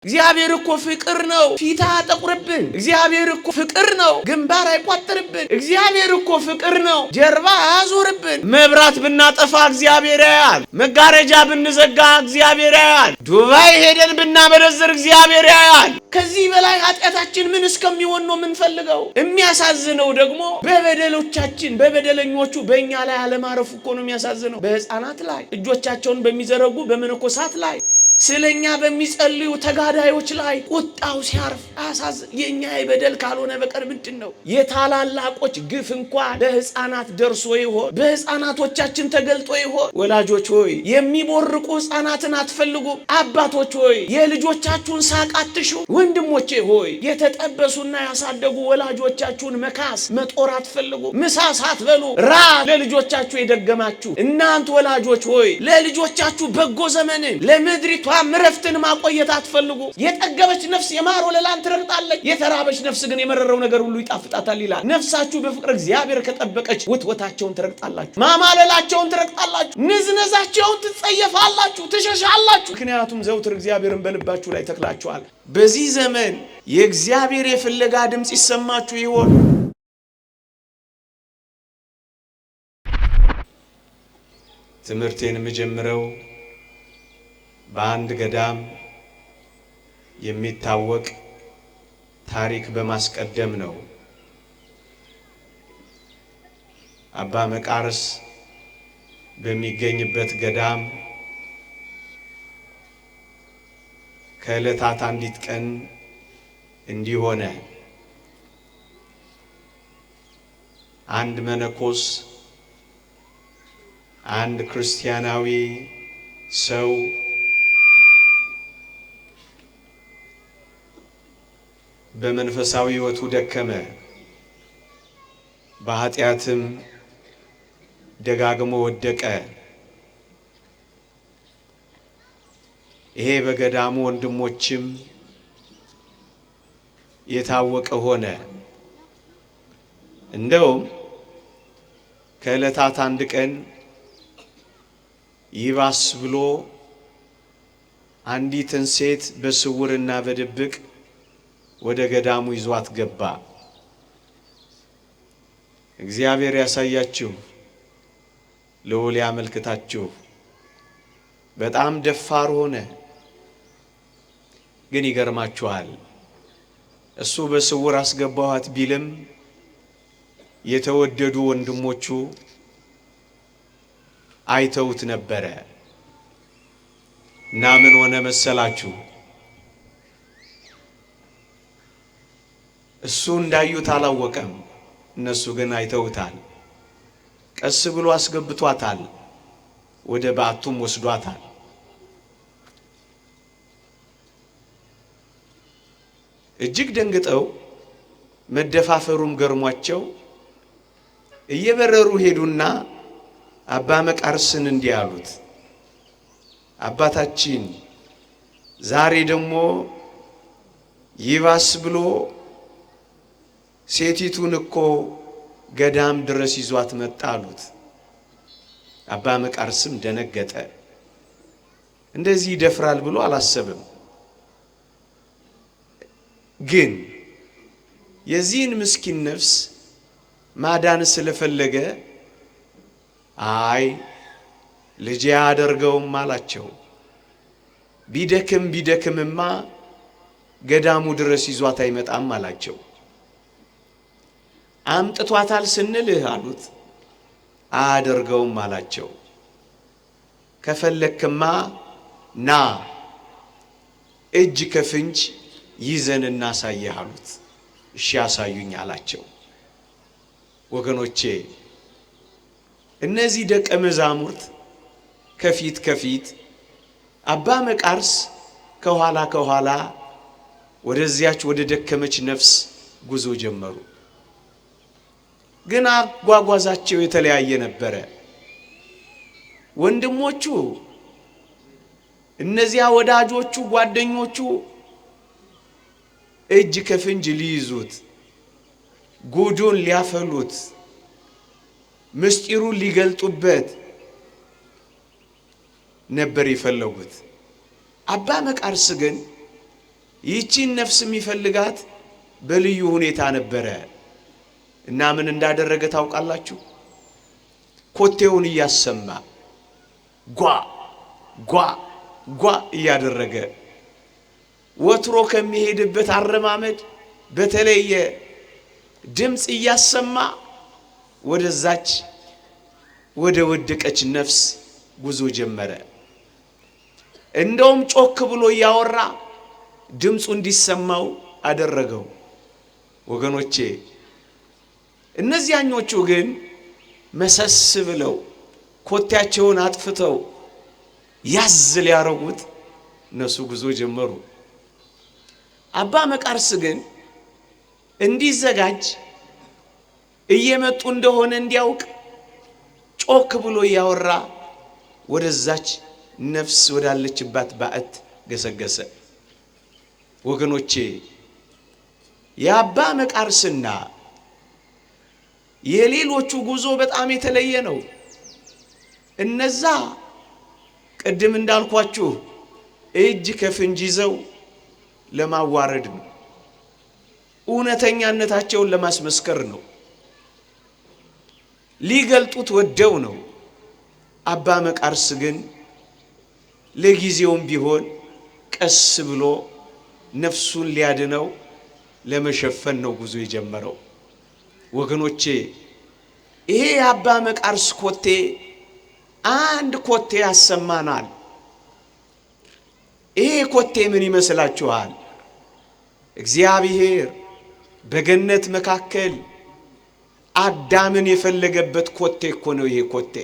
እግዚአብሔር እኮ ፍቅር ነው። ፊት አያጠቁርብን። እግዚአብሔር እኮ ፍቅር ነው። ግንባር አይቋጥርብን። እግዚአብሔር እኮ ፍቅር ነው። ጀርባ አያዞርብን። መብራት ብናጠፋ እግዚአብሔር ያያል። መጋረጃ ብንዘጋ እግዚአብሔር ያያል። ዱባይ ሄደን ብናበረዝር እግዚአብሔር ያያል። ከዚህ በላይ ኃጢአታችን ምን እስከሚሆን ነው የምንፈልገው? የሚያሳዝነው ደግሞ በበደሎቻችን በበደለኞቹ በእኛ ላይ አለማረፉ እኮ ነው የሚያሳዝነው። በሕፃናት ላይ እጆቻቸውን በሚዘረጉ በመነኮሳት ላይ ስለኛ በሚጸልዩ ተጋዳዮች ላይ ቁጣው ሲያርፍ አሳዝን። የኛ የበደል ካልሆነ በቀር ምንድነው? የታላላቆች ግፍ እንኳን በሕፃናት ደርሶ ይሆን? በሕፃናቶቻችን ተገልጦ ይሆን? ወላጆች ሆይ የሚቦርቁ ሕፃናትን አትፈልጉ። አባቶች ሆይ የልጆቻችሁን ሳቅ አትሹ። ወንድሞቼ ሆይ የተጠበሱና ያሳደጉ ወላጆቻችሁን መካስ መጦር አትፈልጉ። ምሳ ሳትበሉ ራብ ለልጆቻችሁ የደገማችሁ እናንተ ወላጆች ሆይ ለልጆቻችሁ በጎ ዘመንን ለምድሪቱ ምረፍትን ማቆየት አትፈልጉ። የጠገበች ነፍስ የማር ወለላን ትረግጣለች፣ የተራበች ነፍስ ግን የመረረው ነገር ሁሉ ይጣፍጣታል ይላል። ነፍሳችሁ በፍቅር እግዚአብሔር ከጠበቀች ወትወታቸውን ትረግጣላችሁ፣ ማማለላቸውን ትረግጣላችሁ፣ ንዝነዛቸውን ትጸየፋላችሁ፣ ትሸሻላችሁ። ምክንያቱም ዘውትር እግዚአብሔርን በልባችሁ ላይ ተክላችኋል። በዚህ ዘመን የእግዚአብሔር የፍለጋ ድምፅ ይሰማችሁ ይሆን? ትምህርቴን የምጀምረው በአንድ ገዳም የሚታወቅ ታሪክ በማስቀደም ነው። አባ መቃርስ በሚገኝበት ገዳም ከዕለታት አንዲት ቀን እንዲህ ሆነ። አንድ መነኮስ አንድ ክርስቲያናዊ ሰው በመንፈሳዊ ሕይወቱ ደከመ፣ በኃጢአትም ደጋግሞ ወደቀ። ይሄ በገዳሙ ወንድሞችም የታወቀ ሆነ። እንደውም ከዕለታት አንድ ቀን ይባስ ብሎ አንዲትን ሴት በስውርና በድብቅ ወደ ገዳሙ ይዟት ገባ። እግዚአብሔር ያሳያችሁ፣ ልዑል ያመልክታችሁ። በጣም ደፋር ሆነ። ግን ይገርማችኋል፣ እሱ በስውር አስገባኋት ቢልም የተወደዱ ወንድሞቹ አይተውት ነበረ እና ምን ሆነ መሰላችሁ? እሱ እንዳዩት አላወቀም፣ እነሱ ግን አይተውታል። ቀስ ብሎ አስገብቷታል፣ ወደ በዓቱም ወስዷታል። እጅግ ደንግጠው መደፋፈሩም ገርሟቸው እየበረሩ ሄዱና አባ መቃርስን እንዲህ አሉት፣ አባታችን ዛሬ ደግሞ ይባስ ብሎ ሴቲቱን እኮ ገዳም ድረስ ይዟት መጣ አሉት። አባ መቃርስም ደነገጠ። እንደዚህ ይደፍራል ብሎ አላሰብም። ግን የዚህን ምስኪን ነፍስ ማዳን ስለፈለገ አይ ልጄ አያደርገውም አላቸው። ቢደክምማ ገዳሙ ድረስ ይዟት አይመጣም አላቸው። አምጥቷታል ስንልህ አሉት። አያደርገውም አላቸው። ከፈለክማ ና እጅ ከፍንጅ ይዘን እናሳየህ አሉት። እሺ ያሳዩኝ አላቸው። ወገኖቼ እነዚህ ደቀ መዛሙርት ከፊት ከፊት፣ አባ መቃርስ ከኋላ ከኋላ ወደዚያች ወደ ደከመች ነፍስ ጉዞ ጀመሩ። ግን አጓጓዛቸው የተለያየ ነበረ። ወንድሞቹ እነዚያ ወዳጆቹ ጓደኞቹ እጅ ከፍንጅ ሊይዙት፣ ጉዱን ሊያፈሉት፣ ምስጢሩን ሊገልጡበት ነበር የፈለጉት። አባ መቃርስ ግን ይህችን ነፍስ የሚፈልጋት በልዩ ሁኔታ ነበረ እና ምን እንዳደረገ ታውቃላችሁ? ኮቴውን እያሰማ ጓ ጓ ጓ እያደረገ ወትሮ ከሚሄድበት አረማመድ በተለየ ድምጽ እያሰማ ወደዛች ወደ ወደቀች ነፍስ ጉዞ ጀመረ። እንደውም ጮክ ብሎ ያወራ ድምጹ እንዲሰማው አደረገው። ወገኖቼ እነዚያኞቹ ግን መሰስ ብለው ኮቴያቸውን አጥፍተው ያዝ ሊያረጉት እነሱ ጉዞ ጀመሩ። አባ መቃርስ ግን እንዲዘጋጅ እየመጡ እንደሆነ እንዲያውቅ ጮክ ብሎ ያወራ ወደዛች ነፍስ ወዳለችባት ባዕት ገሰገሰ። ወገኖቼ የአባ መቃርስና የሌሎቹ ጉዞ በጣም የተለየ ነው። እነዛ ቅድም እንዳልኳችሁ እጅ ከፍንጅ ይዘው ለማዋረድ ነው፣ እውነተኛነታቸውን ለማስመስከር ነው፣ ሊገልጡት ወደው ነው። አባ መቃርስ ግን ለጊዜውም ቢሆን ቀስ ብሎ ነፍሱን ሊያድነው ለመሸፈን ነው ጉዞ የጀመረው። ወገኖቼ ይሄ የአባ መቃርስ ኮቴ አንድ ኮቴ ያሰማናል። ይሄ ኮቴ ምን ይመስላችኋል? እግዚአብሔር በገነት መካከል አዳምን የፈለገበት ኮቴ እኮ ነው። ይሄ ኮቴ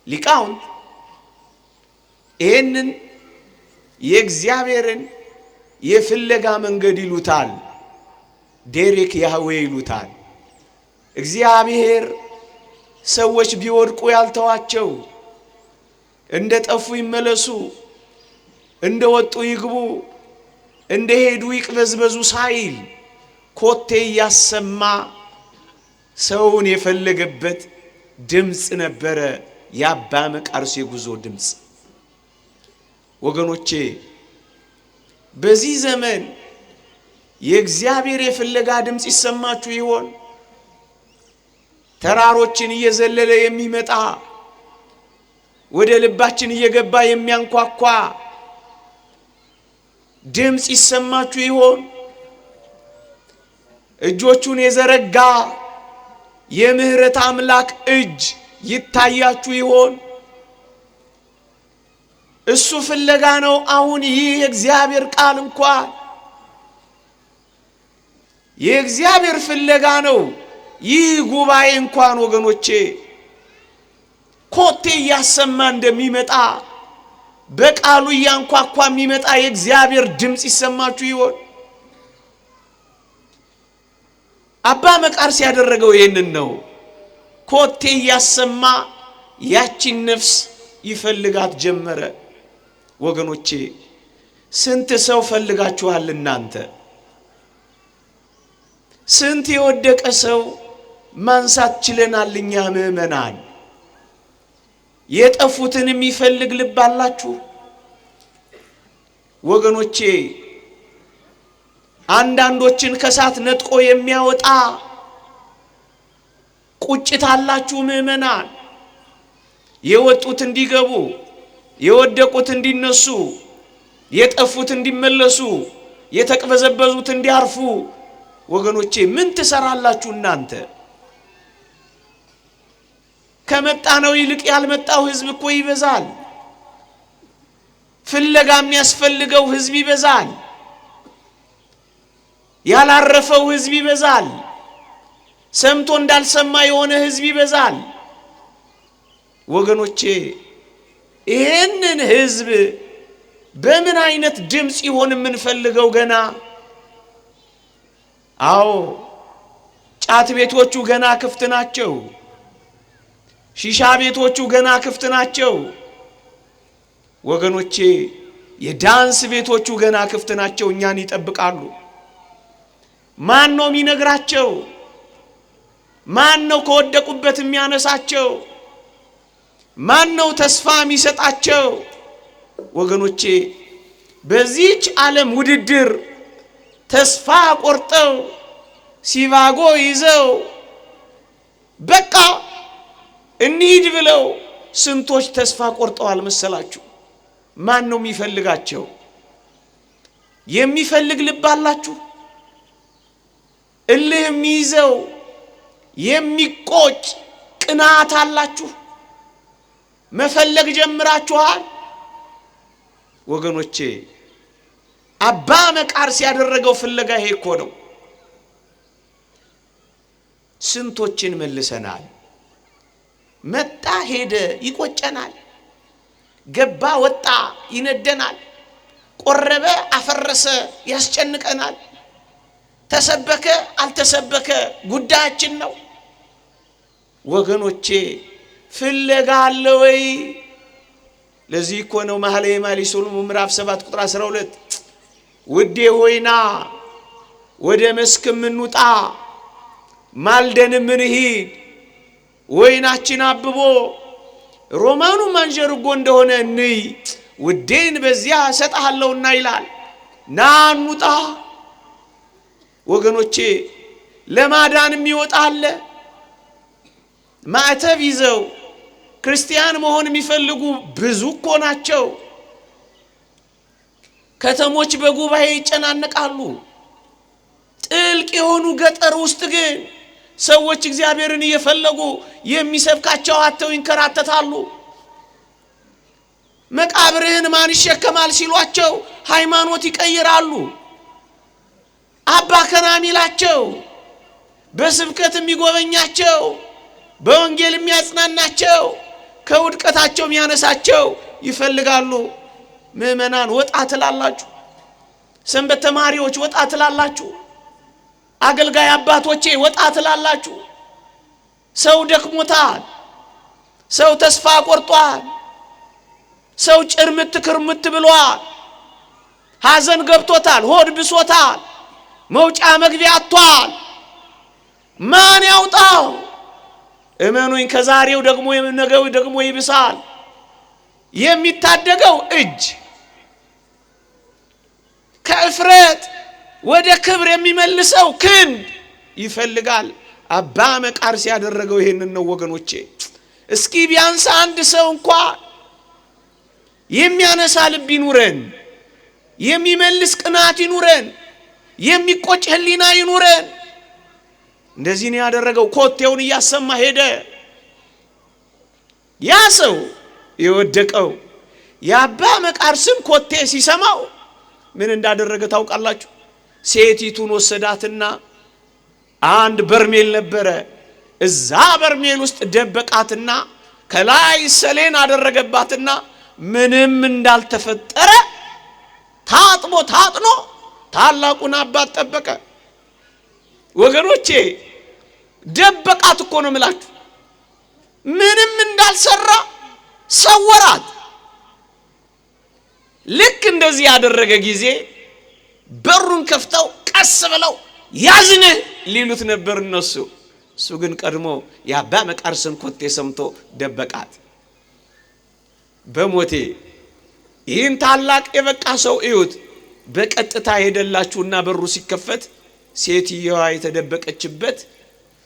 ሊቃውንት ይሄንን የእግዚአብሔርን የፍለጋ መንገድ ይሉታል፣ ዴሬክ ያህዌ ይሉታል። እግዚአብሔር ሰዎች ቢወድቁ ያልተዋቸው፣ እንደ ጠፉ ይመለሱ፣ እንደ ወጡ ይግቡ፣ እንደ ሄዱ ይቅበዝበዙ ሳይል ኮቴ ያሰማ ሰውን የፈለገበት ድምጽ ነበረ የአባ መቃርስ የጉዞ ድምጽ። ወገኖቼ በዚህ ዘመን የእግዚአብሔር የፍለጋ ድምጽ ይሰማችሁ ይሆን? ተራሮችን እየዘለለ የሚመጣ ወደ ልባችን እየገባ የሚያንኳኳ ድምጽ ይሰማችሁ ይሆን? እጆቹን የዘረጋ የምህረት አምላክ እጅ ይታያችሁ ይሆን? እሱ ፍለጋ ነው። አሁን ይህ የእግዚአብሔር ቃል እንኳን የእግዚአብሔር ፍለጋ ነው። ይህ ጉባኤ እንኳን ወገኖቼ ኮቴ እያሰማ እንደሚመጣ በቃሉ እያንኳኳ የሚመጣ የእግዚአብሔር ድምጽ ይሰማችሁ ይሆን? አባ መቃርስ ያደረገው ይሄንን ነው። ኮቴ እያሰማ ያቺን ነፍስ ይፈልጋት ጀመረ። ወገኖቼ ስንት ሰው ፈልጋችኋል እናንተ? ስንት የወደቀ ሰው ማንሳት ችለናል እኛ ምእመናን? የጠፉትን የሚፈልግ ልብ አላችሁ ወገኖቼ? አንዳንዶችን ከሳት ነጥቆ የሚያወጣ ቁጭት አላችሁ ምእመናን? የወጡት እንዲገቡ፣ የወደቁት እንዲነሱ፣ የጠፉት እንዲመለሱ፣ የተቅበዘበዙት እንዲያርፉ። ወገኖቼ ምን ትሰራላችሁ እናንተ? ከመጣነው ይልቅ ያልመጣው ህዝብ እኮ ይበዛል። ፍለጋ የሚያስፈልገው ህዝብ ይበዛል። ያላረፈው ህዝብ ይበዛል። ሰምቶ እንዳልሰማ የሆነ ህዝብ ይበዛል። ወገኖቼ ይሄንን ህዝብ በምን አይነት ድምጽ ይሆን የምንፈልገው ገና? አዎ ጫት ቤቶቹ ገና ክፍት ናቸው። ሺሻ ቤቶቹ ገና ክፍት ናቸው። ወገኖቼ የዳንስ ቤቶቹ ገና ክፍት ናቸው፣ እኛን ይጠብቃሉ። ማን ነው የሚነግራቸው? ማን ነው ከወደቁበት የሚያነሳቸው? ማን ነው ተስፋ የሚሰጣቸው? ወገኖቼ በዚህች ዓለም ውድድር ተስፋ ቆርጠው ሲባጎ ይዘው በቃ እንሂድ ብለው ስንቶች ተስፋ ቆርጠዋል መሰላችሁ? ማን ነው የሚፈልጋቸው? የሚፈልግ ልብ አላችሁ? እልህ የሚይዘው የሚቆጭ ቅናት አላችሁ? መፈለግ ጀምራችኋል? ወገኖቼ አባ መቃርስ ያደረገው ፍለጋ ይሄ እኮ ነው። ስንቶችን መልሰናል። መጣ ሄደ ይቆጨናል፣ ገባ ወጣ ይነደናል፣ ቆረበ አፈረሰ ያስጨንቀናል፣ ተሰበከ አልተሰበከ ጉዳያችን ነው። ወገኖቼ ፍለጋ አለ ወይ? ለዚህ እኮ ነው መኃልየ መኃልይ ሰሎሞን ምዕራፍ 7 ቁጥር 12 ውዴ ሆይና ወደ መስክም እንውጣ ማልደንም እንሂድ ወይናችን አብቦ ሮማኑ ማንጀርጎ እንደሆነ እንይ ውዴን በዚያ እሰጥሃለሁና ይላል። ና እንውጣ ወገኖቼ። ለማዳንም ይወጣል። ማዕተብ ይዘው ክርስቲያን መሆን የሚፈልጉ ብዙ እኮ ናቸው። ከተሞች በጉባኤ ይጨናነቃሉ። ጥልቅ የሆኑ ገጠር ውስጥ ግን ሰዎች እግዚአብሔርን እየፈለጉ የሚሰብካቸው አጥተው ይንከራተታሉ። መቃብርህን ማን ይሸከማል ሲሏቸው ሃይማኖት ይቀይራሉ። አባ ከናሚላቸው በስብከት የሚጎበኛቸው በወንጌል የሚያጽናናቸው ከውድቀታቸው የሚያነሳቸው ይፈልጋሉ። ምእመናን ወጣ ትላላችሁ፣ ሰንበት ተማሪዎች ወጣ ትላላችሁ፣ አገልጋይ አባቶቼ ወጣ ትላላችሁ። ሰው ደክሞታል፣ ሰው ተስፋ ቆርጧል፣ ሰው ጭርምት ክርምት ብሏል፣ ሐዘን ገብቶታል፣ ሆድ ብሶታል፣ መውጫ መግቢያ አጥቷል። ማን ያውጣው? እመኑኝ ከዛሬው ደግሞ የነገው ደግሞ ይብሳል። የሚታደገው እጅ ከእፍረት ወደ ክብር የሚመልሰው ክንድ ይፈልጋል። አባ መቃርስ ያደረገው ይሄንን ነው ወገኖቼ። እስኪ ቢያንስ አንድ ሰው እንኳን የሚያነሳ ልብ ይኑረን፣ የሚመልስ ቅናት ይኑረን፣ የሚቆጭ ህሊና ይኑረን። እንደዚህ ነው ያደረገው። ኮቴውን እያሰማ ሄደ። ያ ሰው የወደቀው የአባ መቃርስን ኮቴ ሲሰማው ምን እንዳደረገ ታውቃላችሁ? ሴቲቱን ወሰዳትና አንድ በርሜል ነበረ፣ እዛ በርሜል ውስጥ ደበቃትና ከላይ ሰሌን አደረገባትና ምንም እንዳልተፈጠረ ታጥቦ ታጥኖ ታላቁን አባት ጠበቀ። ወገኖቼ ደበቃት እኮ ነው የምላችሁ። ምንም እንዳልሰራ ሰወራት። ልክ እንደዚህ ያደረገ ጊዜ በሩን ከፍተው ቀስ ብለው ያዝንህ ሊሉት ነበር እነሱ። እሱ ግን ቀድሞ የአባ መቃርስን ኮቴ ሰምቶ ደበቃት። በሞቴ ይህን ታላቅ የበቃ ሰው እዩት። በቀጥታ ሄደላችሁና በሩ ሲከፈት ሴትየዋ የተደበቀችበት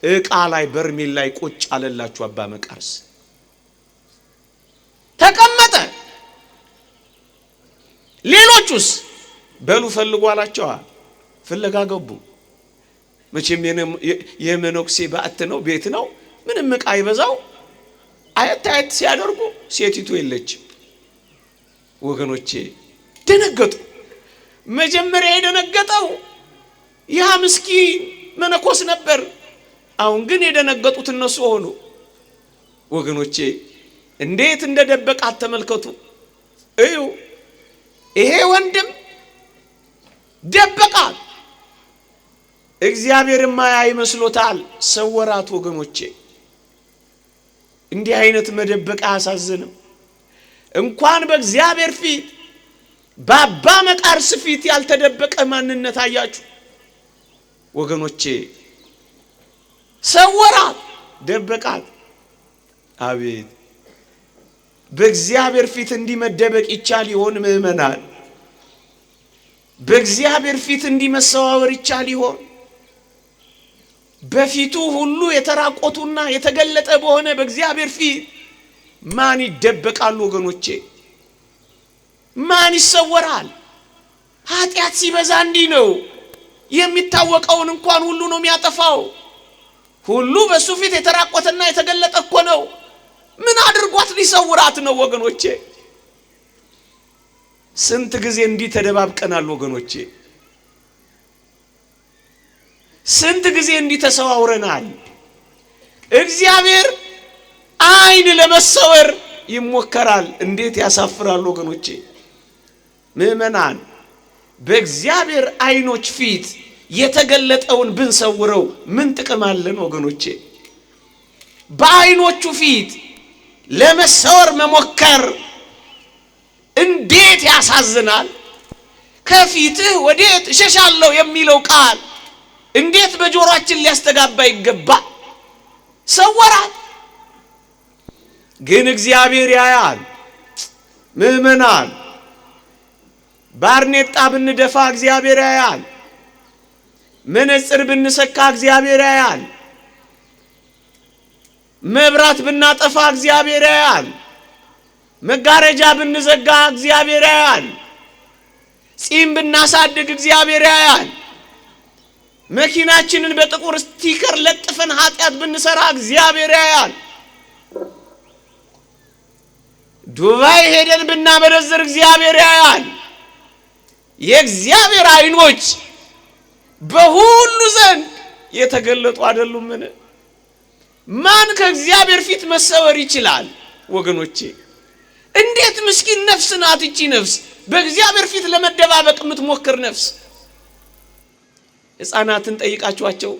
ዕቃ ላይ በርሜል ላይ ቁጭ አለላችሁ። አባ መቃርስ ተቀመጠ። ሌሎቹስ በሉ ፈልጉ አላቸው። ፍለጋ ገቡ። መቼም የመነኩሴ በዓት ነው፣ ቤት ነው፣ ምንም ዕቃ ይበዛው። አየት አየት ሲያደርጉ ሴቲቱ የለችም። ወገኖቼ ደነገጡ። መጀመሪያ የደነገጠው ያ ምስኪን መነኮስ ነበር። አሁን ግን የደነገጡት እነሱ ሆኑ። ወገኖቼ እንዴት እንደደበቃት ተመልከቱ። እዩ ይሄ ወንድም ደበቃት። እግዚአብሔር ማያይ መስሎታል፣ ሰወራት። ወገኖቼ እንዲህ አይነት መደበቅ አያሳዝንም? እንኳን በእግዚአብሔር ፊት በአባ መቃርስ ፊት ያልተደበቀ ማንነት አያችሁ ወገኖቼ። ሰወራት፣ ደበቃት። አቤት በእግዚአብሔር ፊት እንዲመደበቅ ይቻል ይሆን ምእመናን? በእግዚአብሔር ፊት እንዲመሰዋወር ይቻል ይሆን? በፊቱ ሁሉ የተራቆቱና የተገለጠ በሆነ በእግዚአብሔር ፊት ማን ይደበቃል ወገኖቼ? ማን ይሰወራል? ኃጢአት ሲበዛ እንዲህ ነው። የሚታወቀውን እንኳን ሁሉ ነው የሚያጠፋው። ሁሉ በሱ ፊት የተራቆተና የተገለጠ እኮ ነው። ምን አድርጓት ሊሰውራት ነው ወገኖቼ? ስንት ጊዜ እንዲህ ተደባብቀናል ወገኖቼ? ስንት ጊዜ እንዲህ ተሰዋውረናል? እግዚአብሔር አይን ለመሰወር ይሞከራል። እንዴት ያሳፍራል ወገኖቼ! ምእመናን በእግዚአብሔር አይኖች ፊት የተገለጠውን ብንሰውረው ምን ጥቅም አለን ወገኖቼ? በአይኖቹ ፊት ለመሰወር መሞከር እንዴት ያሳዝናል! ከፊትህ ወዴት እሸሻለሁ የሚለው ቃል እንዴት በጆሮአችን ሊያስተጋባ ይገባ! ሰወራት ግን እግዚአብሔር ያያል። ምእመናን ባርኔጣ ብንደፋ እግዚአብሔር ያያል። መነጽር ብንሰካ እግዚአብሔር ያያል። መብራት ብናጠፋ እግዚአብሔር ያያል። መጋረጃ ብንዘጋ እግዚአብሔር ያያል። ጺም ብናሳድግ እግዚአብሔር ያያል። መኪናችንን በጥቁር ስቲከር ለጥፈን ኃጢአት ብንሰራ እግዚአብሔር ያያል። ዱባይ ሄደን ብናመነዝር እግዚአብሔር ያያል። የእግዚአብሔር አይኖች በሁሉ ዘንድ የተገለጡ አይደሉምን? ማን ከእግዚአብሔር ፊት መሰወር ይችላል ወገኖቼ? እንዴት ምስኪን ነፍስ ናት እቺ ነፍስ በእግዚአብሔር ፊት ለመደባበቅ የምትሞክር ነፍስ። ሕፃናትን ጠይቃችኋቸው።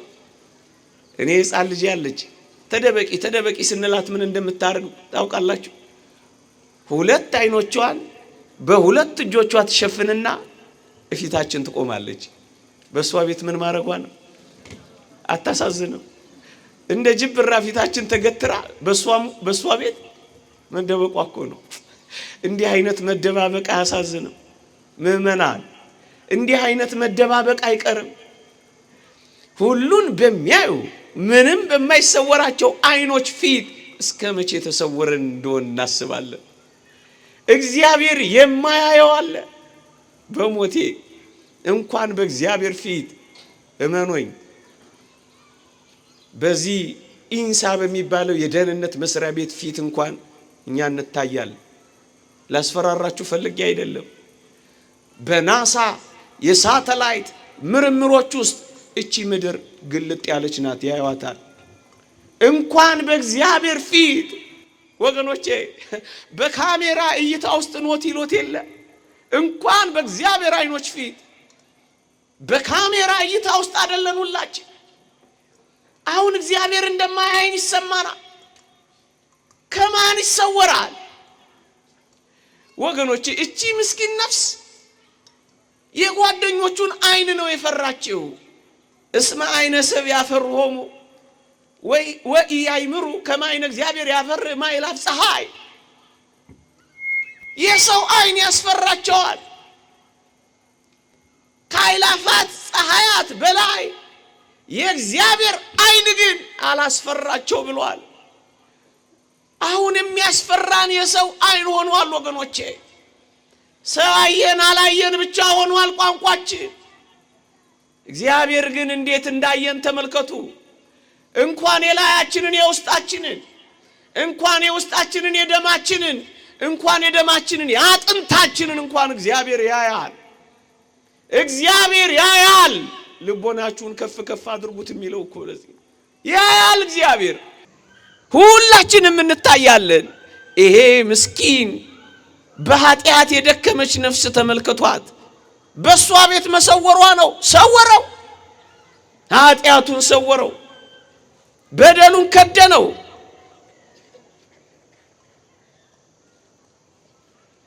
እኔ ሕፃን ልጅ ያለች ተደበቂ ተደበቂ ስንላት ምን እንደምታርግ ታውቃላችሁ? ሁለት አይኖቿን በሁለት እጆቿ ትሸፍንና እፊታችን ትቆማለች። በሷ ቤት ምን ማረጓ ነው? አታሳዝንም? እንደ ጅብራ ፊታችን ተገትራ በሷ ቤት መደበቋ እኮ ነው። እንዲህ አይነት መደባበቅ አያሳዝንም? ምእመናን እንዲህ አይነት መደባበቅ አይቀርም። ሁሉን በሚያዩ ምንም በማይሰወራቸው አይኖች ፊት እስከ መቼ ተሰወረን እንደሆነ እናስባለን። እግዚአብሔር የማያየው አለ? በሞቴ እንኳን በእግዚአብሔር ፊት እመኖኝ በዚህ ኢንሳ በሚባለው የደህንነት መስሪያ ቤት ፊት እንኳን እኛ እንታያለን። ላስፈራራችሁ ፈልጌ አይደለም። በናሳ የሳተላይት ምርምሮች ውስጥ እቺ ምድር ግልጥ ያለች ናት፣ ያዩዋታል። እንኳን በእግዚአብሔር ፊት ወገኖቼ በካሜራ እይታ ውስጥ ኖት ይሎት የለ። እንኳን በእግዚአብሔር አይኖች ፊት በካሜራ እይታ ውስጥ አይደለን ሁላችን። አሁን እግዚአብሔር እንደማያየን ይሰማናል። ከማን ይሰወራል ወገኖቼ? እቺ ምስኪን ነፍስ የጓደኞቹን አይን ነው የፈራችው። እስመ አይነ ሰብ ያፈርሆሙ ወኢያእምሩ ከመ አይነ እግዚአብሔር ያፈር ማእላፍ ፀሐይ። የሰው አይን ያስፈራቸዋል ከአእላፋት ፀሐያት በላይ የእግዚአብሔር አይን ግን አላስፈራቸው ብሏል። አሁን የሚያስፈራን የሰው አይን ሆኗል ወገኖቼ። ሰው አየን አላየን ብቻ ሆኗል ቋንቋችን። እግዚአብሔር ግን እንዴት እንዳየን ተመልከቱ። እንኳን የላያችንን የውስጣችንን፣ እንኳን የውስጣችንን የደማችንን፣ እንኳን የደማችንን የአጥንታችንን እንኳን እግዚአብሔር ያያል። እግዚአብሔር ያያል። ልቦናችሁን ከፍ ከፍ አድርጉት የሚለው እኮ ለዚህ ያያል እግዚአብሔር። ሁላችንም እንታያለን። ይሄ ምስኪን በኃጢአት የደከመች ነፍስ ተመልከቷት። በሷ ቤት መሰወሯ ነው። ሰወረው፣ ኃጢአቱን ሰወረው፣ በደሉን ከደነው።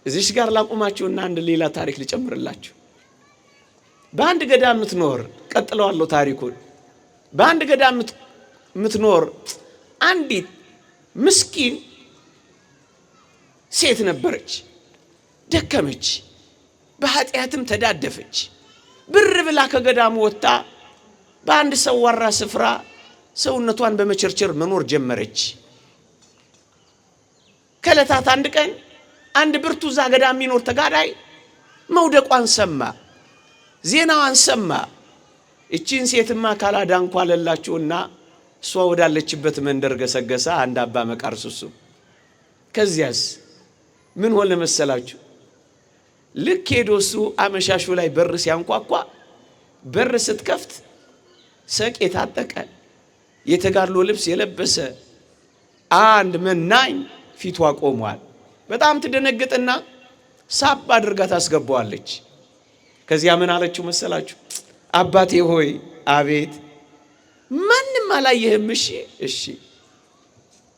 እዚሽ ጋር ላቁማችሁና አንድ ሌላ ታሪክ ልጨምርላችሁ። በአንድ ገዳም የምትኖር ቀጥለዋለሁ ታሪኩን። በአንድ ገዳም የምትኖር አንዲት ምስኪን ሴት ነበረች። ደከመች፣ በኃጢአትም ተዳደፈች። ብር ብላ ከገዳሙ ወጣ በአንድ ሰዋራ ስፍራ ሰውነቷን በመቸርቸር መኖር ጀመረች። ከለታት አንድ ቀን አንድ ብርቱ ዛ ገዳም የሚኖር ተጋዳይ መውደቋን ሰማ፣ ዜናዋን ሰማ። እቺን ሴትማ ካላዳንኳ አለላችሁና እሷ ወዳለችበት መንደር ገሰገሰ። አንድ አባ መቃርስ እሱ። ከዚያስ ምን ሆነ መሰላችሁ? ልክ ሄዶ እሱ አመሻሹ ላይ በር ሲያንኳኳ በር ስትከፍት ሰቅ የታጠቀ የተጋድሎ ልብስ የለበሰ አንድ መናኝ ፊቷ ቆሟል። በጣም ትደነግጥና ሳብ አድርጋ ታስገባዋለች። ከዚያ ምን አለችው መሰላችሁ? አባቴ ሆይ አቤት። ማንም አላየህም? እሺ እሺ።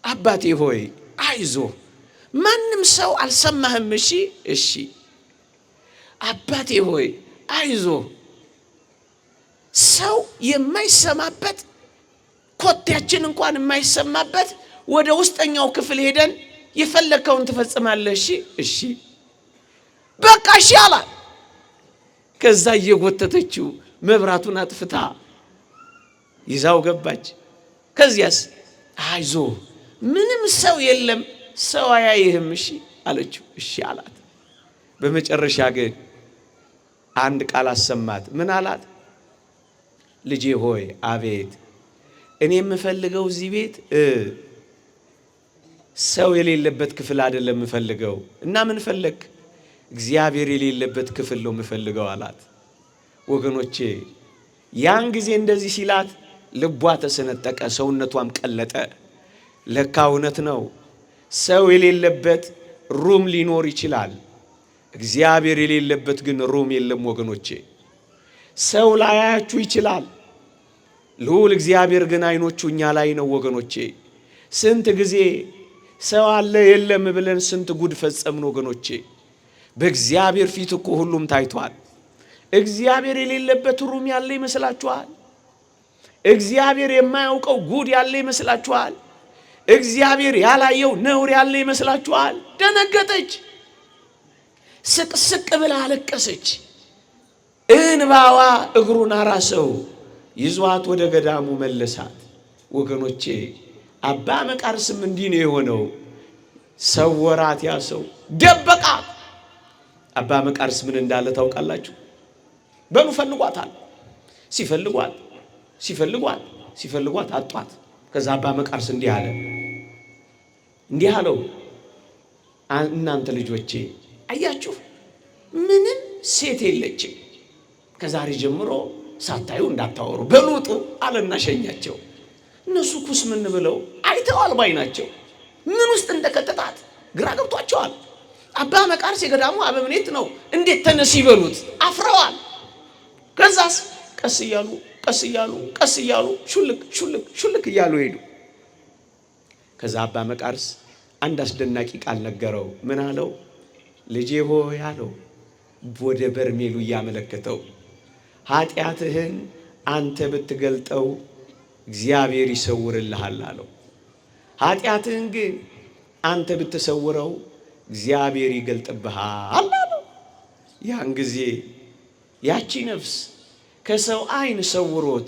አባቴ ሆይ አይዞ። ማንም ሰው አልሰማህም? እሺ እሺ። አባቴ ሆይ አይዞ። ሰው የማይሰማበት ኮቴያችን እንኳን የማይሰማበት ወደ ውስጠኛው ክፍል ሄደን የፈለከውን ትፈጽማለህ። እሺ እሺ። በቃ እሺ አላት። ከዛ እየጎተተችው መብራቱን አጥፍታ ይዛው ገባች። ከዚያስ አይዞ ምንም ሰው የለም፣ ሰው አያይህም። እሺ አለችው። እሺ አላት። በመጨረሻ ግን አንድ ቃል አሰማት። ምን አላት? ልጄ ሆይ አቤት። እኔ የምፈልገው እዚህ ቤት ሰው የሌለበት ክፍል አይደለም የምፈልገው። እና ምን ፈለክ? እግዚአብሔር የሌለበት ክፍል ነው የምፈልገው አላት። ወገኖቼ ያን ጊዜ እንደዚህ ሲላት ልቧ ተሰነጠቀ፣ ሰውነቷም ቀለጠ። ለካ እውነት ነው። ሰው የሌለበት ሩም ሊኖር ይችላል፣ እግዚአብሔር የሌለበት ግን ሩም የለም። ወገኖቼ ሰው ላያችሁ ይችላል፣ ልዑል እግዚአብሔር ግን አይኖቹ እኛ ላይ ነው። ወገኖቼ ስንት ጊዜ ሰው አለ የለም ብለን ስንት ጉድ ፈጸምን። ወገኖቼ በእግዚአብሔር ፊት እኮ ሁሉም ታይቷል። እግዚአብሔር የሌለበት ሩም ያለ ይመስላችኋል? እግዚአብሔር የማያውቀው ጉድ ያለ ይመስላችኋል? እግዚአብሔር ያላየው ነውር ያለ ይመስላችኋል? ደነገጠች፣ ስቅስቅ ብላ አለቀሰች። እንባዋ እግሩን አራሰው፣ ይዟት ወደ ገዳሙ መለሳት። ወገኖቼ አባ መቃርስም እንዲህ ነው የሆነው። ሰወራት፣ ያ ሰው ደበቃት። አባ መቃርስ ምን እንዳለ ታውቃላችሁ? በሉ ፈልጓታል። ሲፈልጓት ሲፈልጓት ሲፈልጓት አጧት። ከዛ አባ መቃርስ እንዲህ አለ፣ እንዲህ አለው፣ እናንተ ልጆቼ አያችሁ ምንም ሴት የለችም። ከዛሬ ጀምሮ ሳታዩ እንዳታወሩ በሉጡ አለና ሸኛቸው። እነሱ ኩስ ምን ብለው አይተዋል ባይናቸው። ምን ውስጥ እንደከተታት ግራ ገብቷቸዋል። አባ መቃርስ የገዳሙ አበምኔት ነው። እንዴት ተነስ ይበሉት? አፍረዋል። ከዛስ ቀስ እያሉ ቀስ እያሉ ቀስ እያሉ ሹልክ ሹልክ ሹልክ እያሉ ሄዱ። ከዛ አባ መቃርስ አንድ አስደናቂ ቃል ነገረው። ምን አለው? ልጄ ሆይ አለው፣ ወደ በርሜሉ እያመለከተው፣ ኃጢአትህን አንተ ብትገልጠው እግዚአብሔር ይሰውርልሃል አለው። ኃጢአትህን ግን አንተ ብትሰውረው እግዚአብሔር ይገልጥብሃል አለው። ያን ጊዜ ያቺ ነፍስ ከሰው አይን ሰውሮት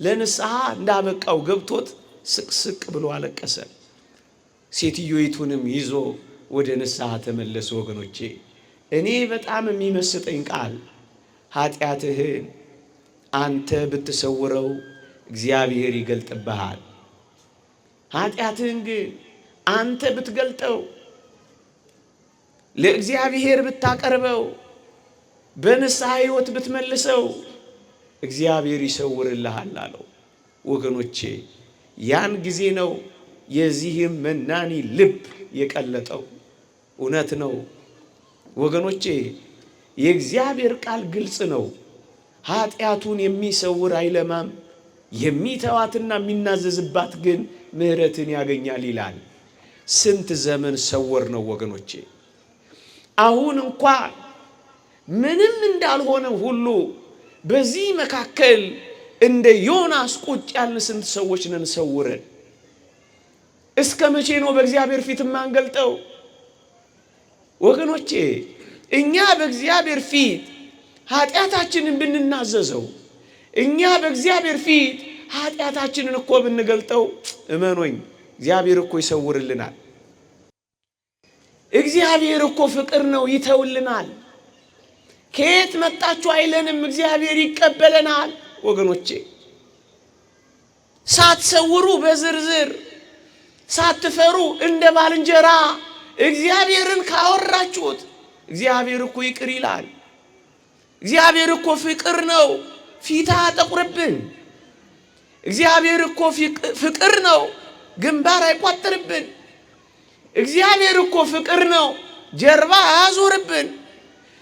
ለንስሐ እንዳበቃው ገብቶት ስቅስቅ ብሎ አለቀሰ። ሴትዮይቱንም ይዞ ወደ ንስሐ ተመለሰ። ወገኖቼ እኔ በጣም የሚመስጠኝ ቃል ኃጢአትህን አንተ ብትሰውረው እግዚአብሔር ይገልጥብሃል፣ ኃጢአትህን ግን አንተ ብትገልጠው ለእግዚአብሔር ብታቀርበው በንስሐ ሕይወት ብትመልሰው እግዚአብሔር ይሰውርልሃል አለው። ወገኖቼ ያን ጊዜ ነው የዚህም መናኒ ልብ የቀለጠው። እውነት ነው ወገኖቼ፣ የእግዚአብሔር ቃል ግልጽ ነው። ኃጢአቱን የሚሰውር አይለማም፣ የሚተዋትና የሚናዘዝባት ግን ምሕረትን ያገኛል ይላል። ስንት ዘመን ሰወር ነው ወገኖቼ። አሁን እንኳን ምንም እንዳልሆነ ሁሉ በዚህ መካከል እንደ ዮናስ ቁጭ ያልን ስንት ሰዎች ነን ሰውረን። እስከ መቼ ነው በእግዚአብሔር ፊት የማንገልጠው? ወገኖቼ እኛ በእግዚአብሔር ፊት ኃጢአታችንን ብንናዘዘው እኛ በእግዚአብሔር ፊት ኃጢአታችንን እኮ ብንገልጠው እመኖኝ እግዚአብሔር እኮ ይሰውርልናል። እግዚአብሔር እኮ ፍቅር ነው፣ ይተውልናል። ከየት መጣችሁ አይለንም፣ እግዚአብሔር ይቀበለናል። ወገኖቼ ሳትሰውሩ በዝርዝር ሳትፈሩ እንደ ባልንጀራ እግዚአብሔርን ካወራችሁት እግዚአብሔር እኮ ይቅር ይላል። እግዚአብሔር እኮ ፍቅር ነው፣ ፊት አያጠቁርብን። እግዚአብሔር እኮ ፍቅር ነው፣ ግንባር አይቋጥርብን። እግዚአብሔር እኮ ፍቅር ነው፣ ጀርባ አያዞርብን።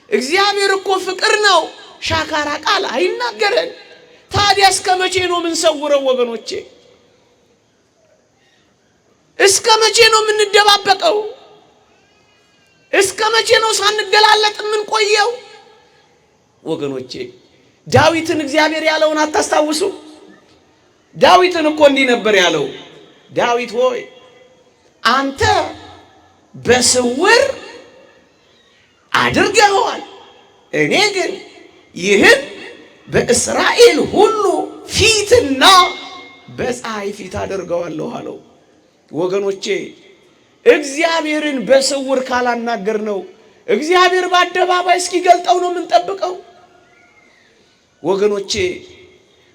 እግዚአብሔር እኮ ፍቅር ነው፣ ሻካራ ቃል አይናገረን። ታዲያ እስከ መቼ ነው የምንሰውረው ወገኖቼ? እስከ መቼ ነው የምንደባበቀው? እስከ መቼ ነው ሳንገላለጥ የምንቆየው? ወገኖቼ ዳዊትን እግዚአብሔር ያለውን አታስታውሱ? ዳዊትን እኮ እንዲህ ነበር ያለው፣ ዳዊት ሆይ አንተ በስውር አድርገኸዋል፣ እኔ ግን ይህን በእስራኤል ሁሉ ፊትና በፀሐይ ፊት አደርገዋለሁ አለው። ወገኖቼ እግዚአብሔርን በስውር ካላናገር ነው እግዚአብሔር በአደባባይ እስኪገልጠው ነው የምንጠብቀው። ወገኖቼ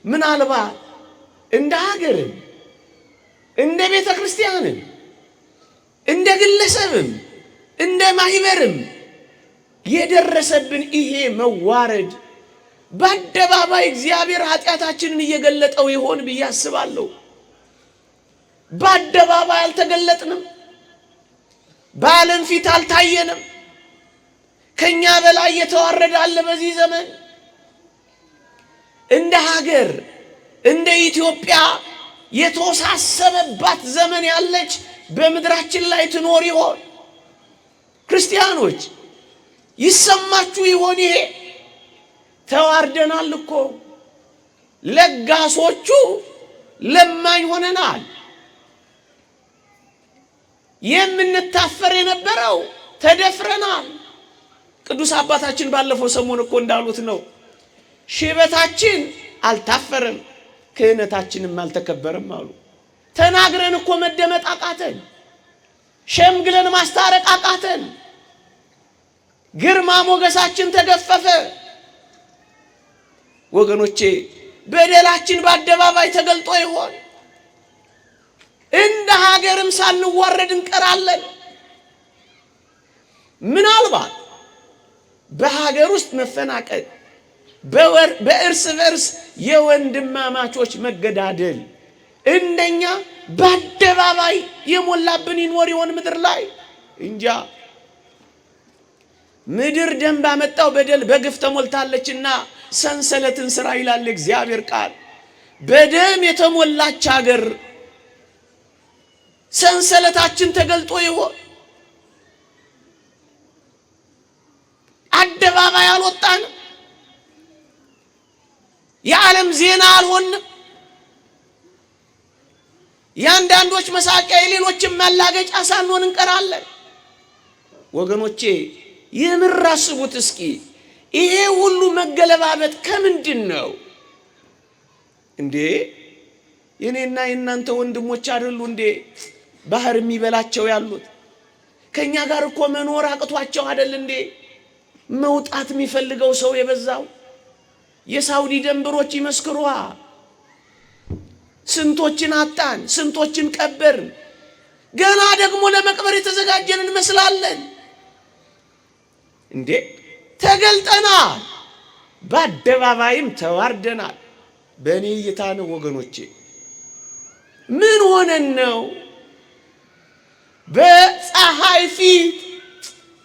ምናልባት እንደ ሀገርም እንደ ቤተ ክርስቲያንም እንደ ግለሰብም እንደ ማህበርም የደረሰብን ይሄ መዋረድ በአደባባይ እግዚአብሔር ኃጢአታችንን እየገለጠው ይሆን ብዬ አስባለሁ። በአደባባይ አልተገለጥንም፣ በዓለም ፊት አልታየንም። ከኛ በላይ የተዋረደ አለ በዚህ ዘመን። እንደ ሀገር እንደ ኢትዮጵያ የተወሳሰበባት ዘመን ያለች በምድራችን ላይ ትኖር ይሆን? ክርስቲያኖች ይሰማችሁ ይሆን? ይሄ ተዋርደናል እኮ። ለጋሶቹ ለማኝ ሆነናል። የምንታፈር የነበረው ተደፍረናል። ቅዱስ አባታችን ባለፈው ሰሞን እኮ እንዳሉት ነው፣ ሽበታችን አልታፈረም ክህነታችንም አልተከበረም አሉ። ተናግረን እኮ መደመጥ አቃተን፣ ሸምግለን ማስታረቅ አቃተን፣ ግርማ ሞገሳችን ተገፈፈ። ወገኖቼ በደላችን በአደባባይ ተገልጦ ይሆን? እንደ ሀገርም ሳንዋረድ እንቀራለን። ምናልባት በሀገር ውስጥ መፈናቀል፣ በእርስ በርስ የወንድማማቾች መገዳደል እንደኛ በአደባባይ የሞላብን ይኖር ይሆን ምድር ላይ? እንጃ። ምድር ደም ባመጣው በደል በግፍ ተሞልታለችና ሰንሰለትን ስራ ይላል እግዚአብሔር ቃል። በደም የተሞላች ሀገር ሰንሰለታችን ተገልጦ ይሆን? አደባባይ አልወጣንም፣ የዓለም ዜና አልሆንም። የአንዳንዶች መሳቂያ የሌሎችን ማላገጫ ሳንሆን እንቀራለን። ወገኖቼ የምር አስቡት እስኪ፣ ይሄ ሁሉ መገለባበጥ ከምንድን ነው እንዴ? የኔና የእናንተ ወንድሞች አይደሉ እንዴ ባህር የሚበላቸው ያሉት? ከኛ ጋር እኮ መኖር አቅቷቸው አይደል እንዴ መውጣት የሚፈልገው ሰው የበዛው? የሳውዲ ደንበሮች ይመስክሩዋ። ስንቶችን አጣን፣ ስንቶችን ቀበርን። ገና ደግሞ ለመቅበር የተዘጋጀን እንመስላለን እንዴ? ተገልጠናል፣ በአደባባይም ተዋርደናል። በእኔ እይታ ነው ወገኖቼ። ምን ሆነን ነው በፀሐይ ፊት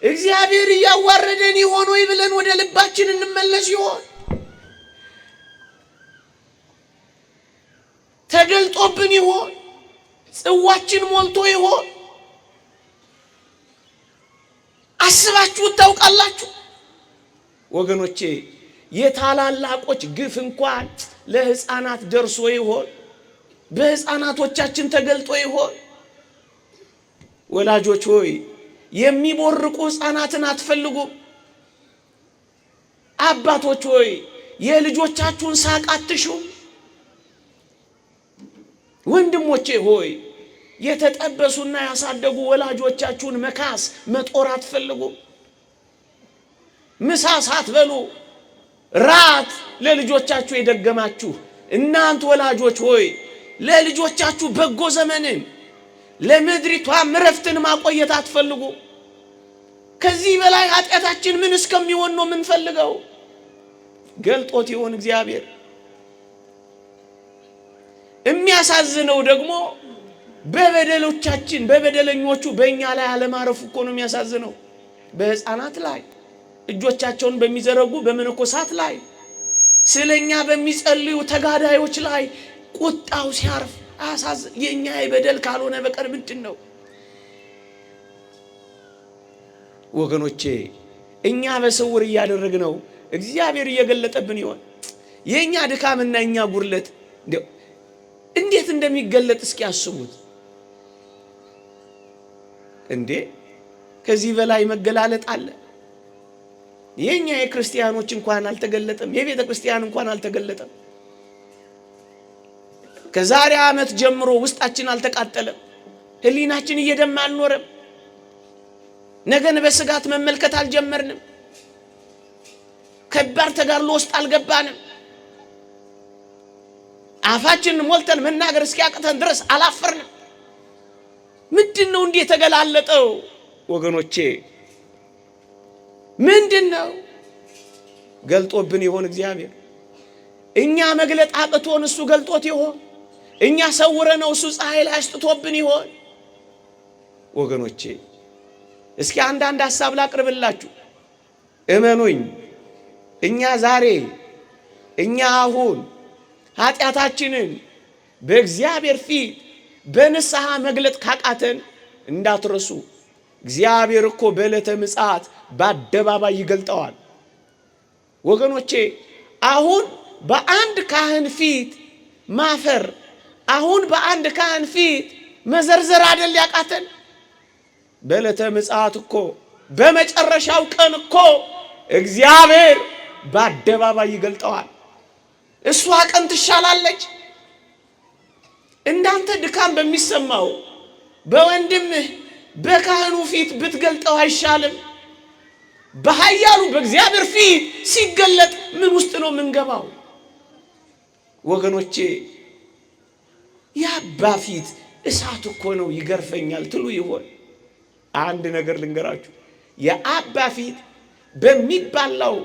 እግዚአብሔር እያዋረደን ይሆን ወይ ብለን ወደ ልባችን እንመለስ ይሆን? ተገልጦብን ይሆን? ጽዋችን ሞልቶ ይሆን? አስባችሁ ታውቃላችሁ ወገኖቼ? የታላላቆች ግፍ እንኳን ለሕፃናት ደርሶ ይሆን? በሕፃናቶቻችን ተገልጦ ይሆን? ወላጆች ሆይ የሚቦርቁ ሕፃናትን አትፈልጉም። አባቶች ሆይ የልጆቻችሁን ሳቅ አትሹም? ወንድሞቼ ሆይ የተጠበሱና ያሳደጉ ወላጆቻችሁን መካስ መጦር አትፈልጉም? ምሳ ሳትበሉ ራት ለልጆቻችሁ የደገማችሁ እናንተ ወላጆች ሆይ ለልጆቻችሁ በጎ ዘመንን ለምድሪቷ ምረፍትን ማቆየት አትፈልጉ? ከዚህ በላይ ኃጢአታችን ምን እስከሚሆን ነው የምንፈልገው? ገልጦት ይሆን እግዚአብሔር? የሚያሳዝነው ደግሞ በበደሎቻችን በበደለኞቹ በእኛ ላይ አለማረፉ እኮ ነው የሚያሳዝነው። በሕፃናት ላይ እጆቻቸውን በሚዘረጉ በመነኮሳት ላይ ስለኛ በሚጸልዩ ተጋዳዮች ላይ ቁጣው ሲያርፍ አሳዝን። የኛ የበደል ካልሆነ በቀር ምንድን ነው? ወገኖቼ እኛ በስውር እያደረግነው እግዚአብሔር እየገለጠብን ይሆን? የኛ ድካምና የኛ ጉርለት እንዴት እንደሚገለጥ እስኪ አስቡት እንዴ! ከዚህ በላይ መገላለጥ አለ? የኛ የክርስቲያኖች እንኳን አልተገለጠም። የቤተ ክርስቲያን እንኳን አልተገለጠም። ከዛሬ ዓመት ጀምሮ ውስጣችን አልተቃጠለም። ህሊናችን እየደማ አልኖረም። ነገን በስጋት መመልከት አልጀመርንም። ከባድ ተጋድሎ ውስጥ አልገባንም። አፋችንን ሞልተን መናገር እስኪያቅተን ድረስ አላፈርንም። ምንድነው እንዲህ የተገላለጠው ወገኖቼ? ምንድነው ገልጦብን ይሆን እግዚአብሔር? እኛ መግለጥ አቅቶን እሱ ገልጦት ይሆን? እኛ ሰውረነው እሱ ፀሐይ ላይ አስጥቶብን ይሆን? ወገኖቼ እስኪ አንዳንድ ሐሳብ ላቅርብላችሁ። እመኑኝ እኛ ዛሬ እኛ አሁን ኃጢአታችንን በእግዚአብሔር ፊት በንስሐ መግለጥ ካቃተን እንዳትረሱ፣ እግዚአብሔር እኮ በዕለተ ምጽአት በአደባባይ ይገልጠዋል። ወገኖቼ አሁን በአንድ ካህን ፊት ማፈር፣ አሁን በአንድ ካህን ፊት መዘርዘር አይደል ያቃተን? በዕለተ ምጽአት እኮ በመጨረሻው ቀን እኮ እግዚአብሔር በአደባባይ ይገልጠዋል። እሷ ቀን ትሻላለች። እንዳንተ ድካም በሚሰማው በወንድምህ በካህኑ ፊት ብትገልጠው አይሻልም? በኃያሉ በእግዚአብሔር ፊት ሲገለጥ ምን ውስጥ ነው የምንገባው? ወገኖቼ የአባ ፊት እሳት እኮ ነው ይገርፈኛል ትሉ ይሆን? አንድ ነገር ልንገራችሁ። የአባ ፊት በሚባላው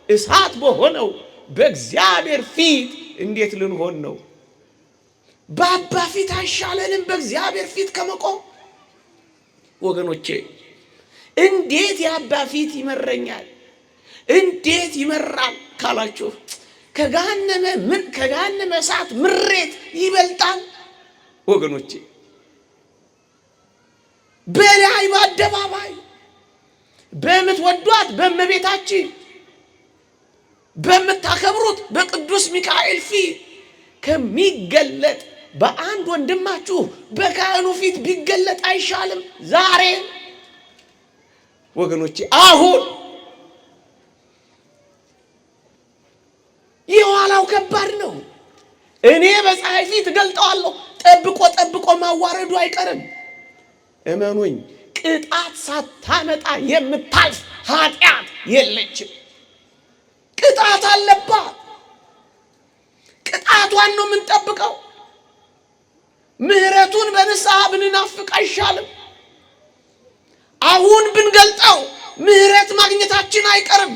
እሳት በሆነው በእግዚአብሔር ፊት እንዴት ልንሆን ነው? በአባ ፊት አይሻለንም በእግዚአብሔር ፊት ከመቆም? ወገኖቼ እንዴት የአባ ፊት ይመረኛል? እንዴት ይመራል ካላችሁ ከገሃነመ እሳት ምሬት ይበልጣል ወገኖቼ። በላይ በአደባባይ በምትወዷት በእመቤታችን በምታከብሩት በቅዱስ ሚካኤል ፊት ከሚገለጥ በአንድ ወንድማችሁ በካህኑ ፊት ቢገለጥ አይሻልም? ዛሬ ወገኖቼ አሁን የኋላው ከባድ ነው። እኔ በፀሐይ ፊት ገልጠዋለሁ። ጠብቆ ማዋረዱ አይቀርም። እመኑኝ ቅጣት ሳታመጣ የምታልፍ ኃጢአት የለችም። ቅጣት አለባት። ቅጣቷን ነው የምንጠብቀው። ምህረቱን በንስሐ ብንናፍቅ አይሻልም? አሁን ብንገልጠው ምህረት ማግኘታችን አይቀርም።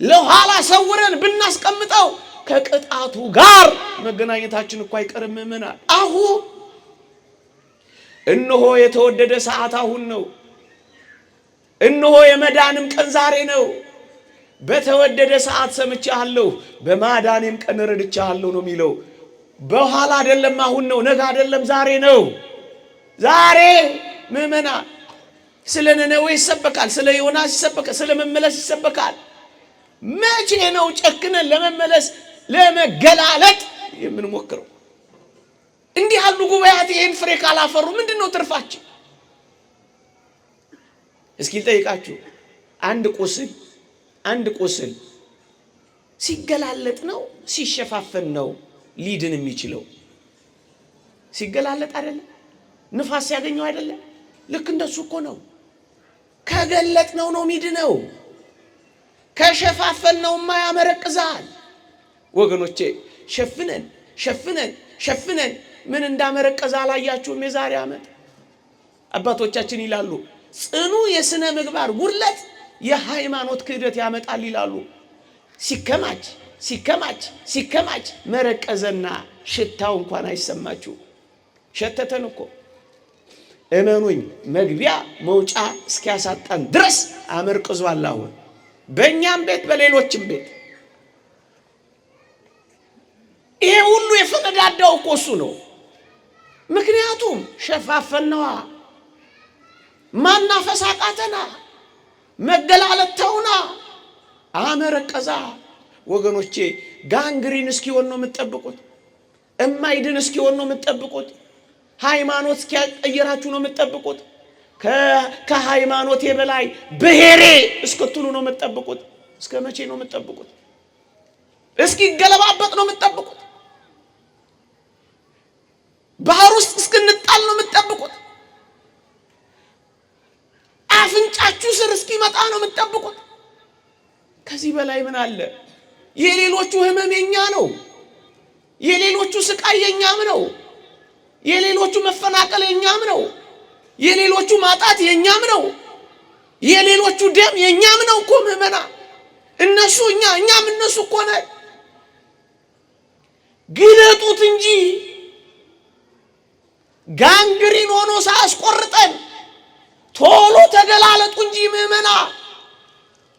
ለኋላ ሰውረን ብናስቀምጠው ከቅጣቱ ጋር መገናኘታችን እኮ አይቀርም። ምናል አሁን እነሆ የተወደደ ሰዓት አሁን ነው። እነሆ የመዳንም ቀን ዛሬ ነው። በተወደደ ሰዓት ሰምቻለሁ፣ በማዳኔም ቀን ረድቻለሁ ነው የሚለው። በኋላ አይደለም አሁን ነው። ነገ አይደለም ዛሬ ነው። ዛሬ ምዕመናን ስለ ነነዌ ይሰበካል፣ ስለ ዮናስ ይሰበካል፣ ስለ መመለስ ይሰበካል። መቼ ነው ጨክነን ለመመለስ ለመገላለጥ የምንሞክረው? እንዲህ ያሉ ጉባኤያት ይሄን ፍሬ ካላፈሩ ምንድነው ትርፋችን? እስኪ ልጠይቃችሁ። አንድ ቁስል ሲገላለጥ ነው ሲሸፋፈን ነው ሊድን የሚችለው? ሲገላለጥ አይደለም? ንፋስ ሲያገኘው አይደለም? ልክ እንደሱ እኮ ነው። ከገለጥነው ነው ሚድነው። ከሸፋፈንነውማ ያመረቅዛል። ወገኖቼ ሸፍነን ምን እንዳመረቀዛ አላያችሁም? የዛሬ ዓመት አባቶቻችን ይላሉ ጽኑ የሥነ ምግባር ጉድለት የሃይማኖት ክህደት ያመጣል ይላሉ። ሲከማች መረቀዘና ሽታው እንኳን አይሰማችሁ። ሸተተን እኮ እመኑኝ፣ መግቢያ መውጫ እስኪያሳጣን ድረስ አመርቅዟል። አሁን በእኛም ቤት በሌሎችም ቤት ይሄ ሁሉ የፈነዳዳው እኮ እሱ ነው። ምክንያቱም ሸፋፈነዋ፣ ማናፈስ አቃተና፣ መገላለጥ ተውና፣ አመረቀዛ። ወገኖቼ ጋንግሪን እስኪሆን ነው የምትጠብቁት? እማይድን እስኪሆን ነው የምትጠብቁት? ሃይማኖት እስኪያቀየራችሁ ነው የምትጠብቁት? ከሃይማኖቴ በላይ ብሔሬ እስክትሉ ነው የምትጠብቁት? እስከ መቼ ነው የምትጠብቁት? እስኪ ገለባበጥ ነው የምትጠብቁት? ባህር ውስጥ እስክንጣል ነው የምትጠብቁት? አፍንጫችሁ ስር እስኪመጣ ነው የምትጠብቁት? ከዚህ በላይ ምን አለ? የሌሎቹ ህመም የኛ ነው። የሌሎቹ ስቃይ የኛም ነው። የሌሎቹ መፈናቀል የኛም ነው። የሌሎቹ ማጣት የኛም ነው። የሌሎቹ ደም የኛም ነው እኮ ምዕመና። እነሱ እኛም እነሱ እኮ ነን። ግለጡት እንጂ ጋንግሪን ሆኖ ሳያስቆርጠን ቶሎ ተገላለጡ እንጂ ምዕመና።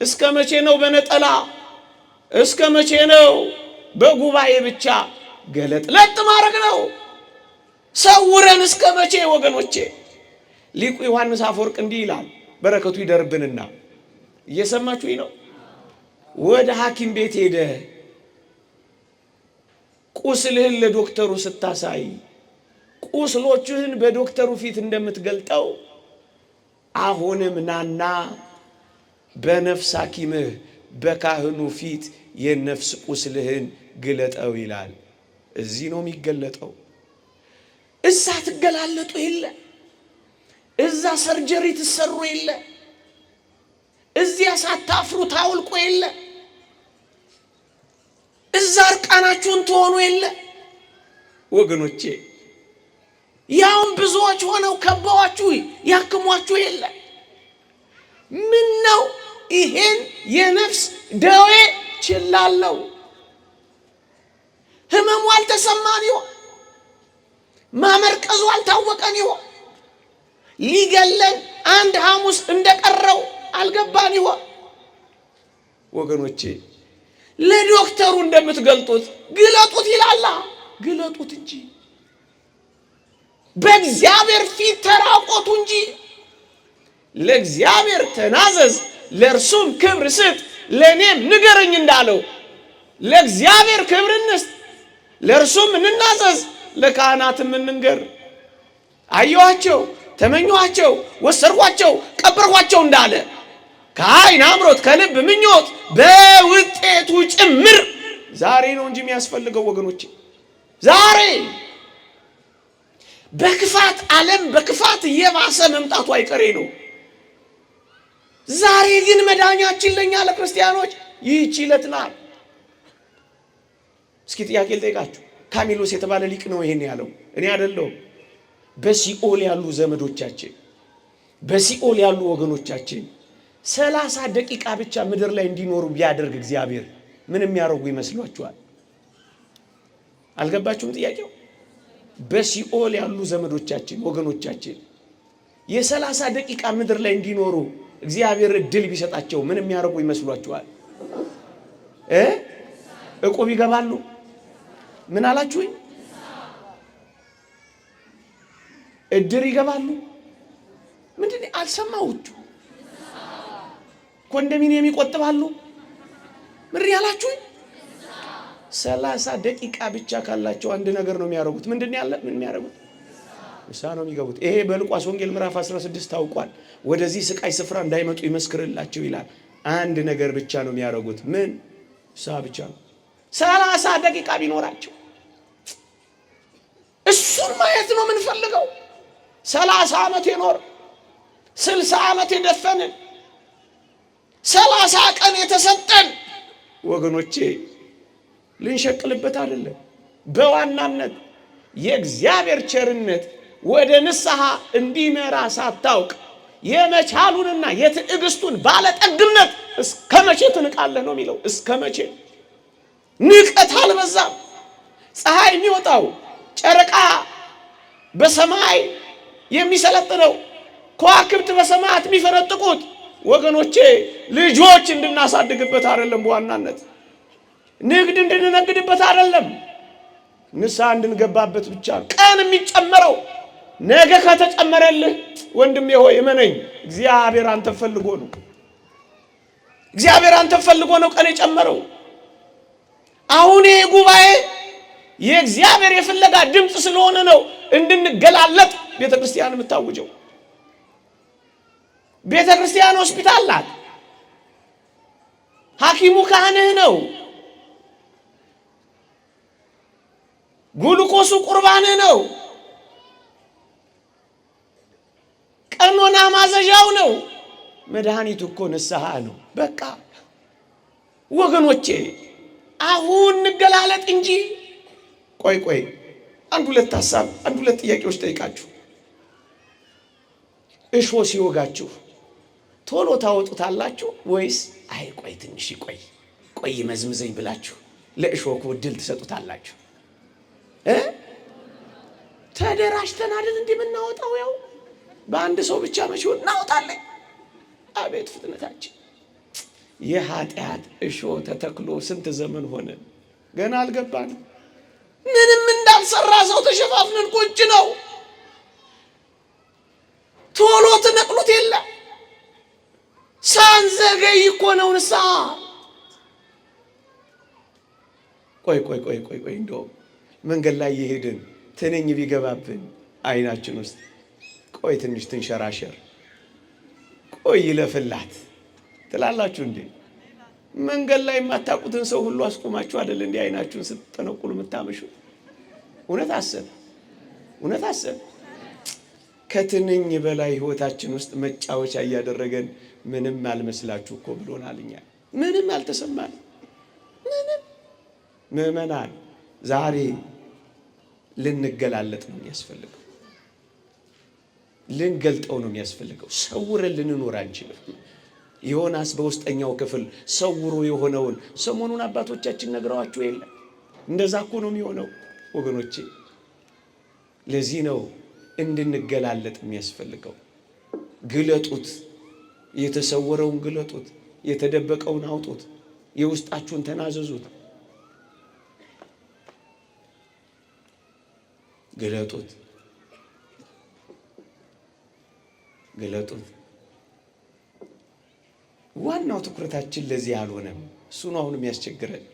እስከ መቼ ነው በነጠላ? እስከ መቼ ነው በጉባኤ ብቻ ገለጥለጥ ማድረግ ነው? ሰውረን እስከ መቼ ወገኖቼ? ሊቁ ዮሐንስ አፈወርቅ እንዲህ ይላል፣ በረከቱ ይደርብንና። እየሰማችሁኝ ነው? ወደ ሐኪም ቤት ሄደ ቁስልህን ለዶክተሩ ስታሳይ ቁስሎችህን በዶክተሩ ፊት እንደምትገልጠው አሁንም ናና በነፍስ ሐኪምህ በካህኑ ፊት የነፍስ ቁስልህን ግለጠው ይላል። እዚህ ነው የሚገለጠው። እዛ ትገላለጡ የለ፣ እዛ ሰርጀሪ ትሰሩ የለ፣ እዚያ ሳታፍሩ ታውልቆ የለ፣ እዛ እርቃናችሁን ትሆኑ የለ። ወገኖቼ ያውም ብዙዎች ሆነው ከበዋችሁ ያክሟችሁ የለ። ምን ነው ይሄን የነፍስ ደዌ ችላለው? ህመሙ አልተሰማን ይሆን? ማመርቀዙ አልታወቀን ይሆን? ሊገለን አንድ ሐሙስ እንደቀረው አልገባን ይሆን? ወገኖቼ ለዶክተሩ እንደምትገልጡት ግለጡት ይላላ። ግለጡት እንጂ በእግዚአብሔር ፊት ተራቆቱ እንጂ። ለእግዚአብሔር ተናዘዝ ለእርሱም ክብር ስጥ ለእኔም ንገረኝ እንዳለው ለእግዚአብሔር ክብር እንስጥ፣ ለእርሱም እንናዘዝ፣ ለካህናትም እንንገር። አየኋቸው፣ ተመኘኋቸው፣ ወሰድኳቸው፣ ቀበርኳቸው እንዳለ ከዓይን አምሮት ከልብ ምኞት በውጤቱ ጭምር ዛሬ ነው እንጂ የሚያስፈልገው ወገኖቼ። ዛሬ በክፋት ዓለም በክፋት እየባሰ መምጣቱ አይቀሬ ነው። ዛሬ ግን መዳኛችን ለኛ ለክርስቲያኖች ይህች ዕለት ናት። እስኪ ጥያቄ ልጠይቃችሁ። ካሚሎስ የተባለ ሊቅ ነው ይሄን ያለው፣ እኔ አይደለሁም። በሲኦል ያሉ ዘመዶቻችን፣ በሲኦል ያሉ ወገኖቻችን 30 ደቂቃ ብቻ ምድር ላይ እንዲኖሩ ቢያደርግ እግዚአብሔር ምን የሚያደርጉ ይመስሏችኋል? አልገባችሁም ጥያቄው? በሲኦል ያሉ ዘመዶቻችን ወገኖቻችን የ30 ደቂቃ ምድር ላይ እንዲኖሩ እግዚአብሔር እድል ቢሰጣቸው ምን የሚያደርጉ ይመስሏችኋል? እቁብ ይገባሉ? ምን አላችሁኝ? እድር ይገባሉ? ምንድን አልሰማሁት? ኮንዶሚኒየም ይቆጥባሉ? ምን ያላችሁኝ? 30 ደቂቃ ብቻ ካላቸው አንድ ነገር ነው የሚያደርጉት። ምንድን ያለ ምን የሚያደርጉት? ንስሐ ነው የሚገቡት። ይሄ በሉቃስ ወንጌል ምዕራፍ 16 ታውቋል። ወደዚህ ስቃይ ስፍራ እንዳይመጡ ይመስክርላቸው ይላል። አንድ ነገር ብቻ ነው የሚያደርጉት። ምን? ንስሐ ብቻ ነው። 30 ደቂቃ ቢኖራቸው እሱን ማየት ነው የምንፈልገው። 30 ዓመት የኖር 60 ዓመት የደፈንን 30 ቀን የተሰጠን ወገኖቼ ልንሸቅልበት አይደለም። በዋናነት የእግዚአብሔር ቸርነት ወደ ንስሐ እንዲመራ ሳታውቅ የመቻሉንና የትዕግስቱን ባለጠግነት እስከ መቼ ትንቃለህ ነው የሚለው። እስከ መቼ ንቀት አልበዛም? ፀሐይ የሚወጣው ጨረቃ በሰማይ የሚሰለጥነው ከዋክብት በሰማያት የሚፈነጥቁት ወገኖቼ ልጆች እንድናሳድግበት አይደለም። በዋናነት ንግድ እንድንነግድበት አይደለም። ንስሐ እንድንገባበት ብቻ። ቀን የሚጨመረው ነገ ከተጨመረልህ ወንድሜ ሆይ እመነኝ፣ እግዚአብሔር አንተ ፈልጎ ነው። እግዚአብሔር አንተ ፈልጎ ነው ቀን የጨመረው። አሁን ይሄ ጉባኤ የእግዚአብሔር የፍለጋ ድምፅ ስለሆነ ነው እንድንገላለጥ ቤተክርስቲያን የምታውጀው። ቤተክርስቲያን ሆስፒታል ናት። ሐኪሙ ካህንህ ነው። ጉልኮሱ ቁርባንህ ነው። ቀኖና ማዘዣው ነው። መድኃኒቱ እኮ ንስሐ ነው። በቃ ወገኖቼ አሁን እንገላለጥ እንጂ ቆይ አንድ ሁለት ሐሳብ አንድ ሁለት ጥያቄዎች ጠይቃችሁ እሾ ሲወጋችሁ ቶሎ ታወጡታላችሁ ወይስ አይ ቆይ ትንሽ ቆይ መዝምዘኝ ብላችሁ ለእሾኩ እድል ትሰጡታላችሁ? ተደራጅተን አይደል እንዴ የምናወጣው? ያው በአንድ ሰው ብቻ መቼ እናወጣለን? አቤት ፍጥነታችን! የኃጢአት እሾ ተተክሎ ስንት ዘመን ሆነ፣ ገና አልገባንም። ምንም እንዳልሰራ ሰው ተሸፋፍነን ቁጭ ነው። ቶሎ ትነቅሉት የለ ሳንዘገይ እኮ ነው ንስሐ። ቆይ እንደው መንገድ ላይ የሄድን ትንኝ ቢገባብን አይናችን ውስጥ ቆይ ትንሽ ትንሸራሸር ቆይ ይለፍላት ትላላችሁ እንዴ? መንገድ ላይ የማታውቁትን ሰው ሁሉ አስቆማችሁ አይደል እንዴ አይናችሁን ስትጠነቁሉ የምታመሹ? እውነት አሰብ ከትንኝ በላይ ህይወታችን ውስጥ መጫወቻ እያደረገን ምንም አልመስላችሁ እኮ ብሎናልኛ። ምንም አልተሰማን። ምንም ምእመናን ዛሬ ልንገላለጥ ነው የሚያስፈልገው። ልንገልጠው ነው የሚያስፈልገው። ሰውረን ልንኖር አንችልም። ዮናስ በውስጠኛው ክፍል ሰውሮ የሆነውን ሰሞኑን አባቶቻችን ነግረዋችሁ የለ? እንደዛ እኮ ነው የሚሆነው ወገኖቼ። ለዚህ ነው እንድንገላለጥ የሚያስፈልገው። ግለጡት፣ የተሰወረውን ግለጡት፣ የተደበቀውን አውጡት፣ የውስጣችሁን ተናዘዙት። ግለጡት። ዋናው ትኩረታችን ለዚህ አልሆነም። እሱ ነው አሁን የሚያስቸግረን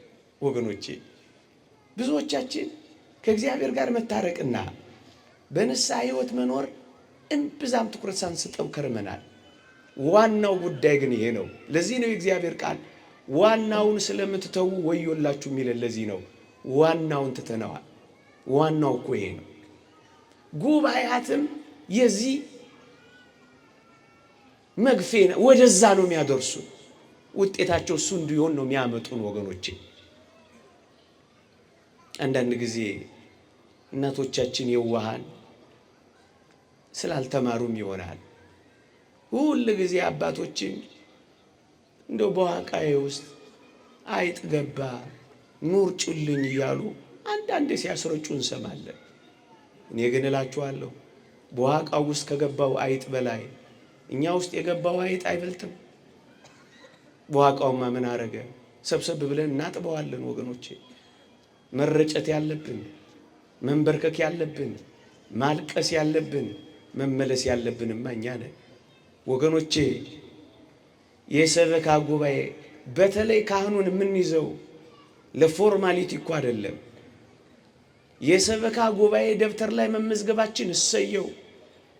ወገኖቼ። ብዙዎቻችን ከእግዚአብሔር ጋር መታረቅና በንስሐ ሕይወት መኖር እምብዛም ትኩረት ሳንሰጠው ከርመናል። ዋናው ጉዳይ ግን ይሄ ነው። ለዚህ ነው የእግዚአብሔር ቃል ዋናውን ስለምትተዉ ወዮላችሁ የሚለን። ለዚህ ነው ዋናውን ትተነዋል። ዋናው እኮ ይሄ ነው። ጉባኤያትም የዚህ መግፌና ወደዛ ነው የሚያደርሱ። ውጤታቸው እሱ እንዲሆን ነው የሚያመጡን ወገኖቼ። አንዳንድ ጊዜ እናቶቻችን የዋሃን ስላልተማሩም ይሆናል። ሁሉ ጊዜ አባቶችን እንደው በዋቃዬ ውስጥ አይጥ ገባ ኑር ጭልኝ እያሉ አንዳንዴ ሲያስረጩ እንሰማለን። እኔ ግን እላችኋለሁ በዋቃው ውስጥ ከገባው አይጥ በላይ እኛ ውስጥ የገባው አይጥ አይበልጥም። በዋቃውማ ምን አረገ? ሰብሰብ ብለን እናጥበዋለን ወገኖቼ። መረጨት ያለብን፣ መንበርከክ ያለብን፣ ማልቀስ ያለብን፣ መመለስ ያለብንማ እኛ ነን ወገኖቼ። የሰበካ ጉባኤ በተለይ ካህኑን የምንይዘው ለፎርማሊቲ እኮ አይደለም። የሰበካ ጉባኤ ደብተር ላይ መመዝገባችን እሰየው፣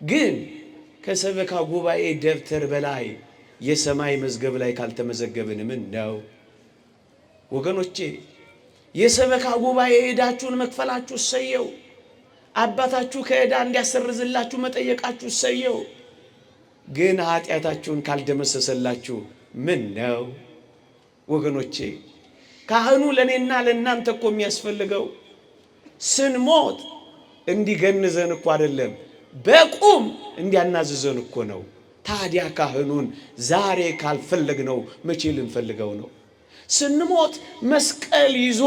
ግን ከሰበካ ጉባኤ ደብተር በላይ የሰማይ መዝገብ ላይ ካልተመዘገብን ምን ነው? ወገኖቼ የሰበካ ጉባኤ ዕዳችሁን መክፈላችሁ እሰየው። አባታችሁ ከዕዳ እንዲያሰርዝላችሁ መጠየቃችሁ እሰየው። ግን ኃጢአታችሁን ካልደመሰሰላችሁ ምን ነው? ወገኖቼ ካህኑ ለኔና ለእናንተ እኮ የሚያስፈልገው ስንሞት እንዲገንዘን እኮ አይደለም፣ በቁም እንዲያናዝዘን እኮ ነው። ታዲያ ካህኑን ዛሬ ካልፈለግነው መቼ ልንፈልገው ነው? ስንሞት መስቀል ይዞ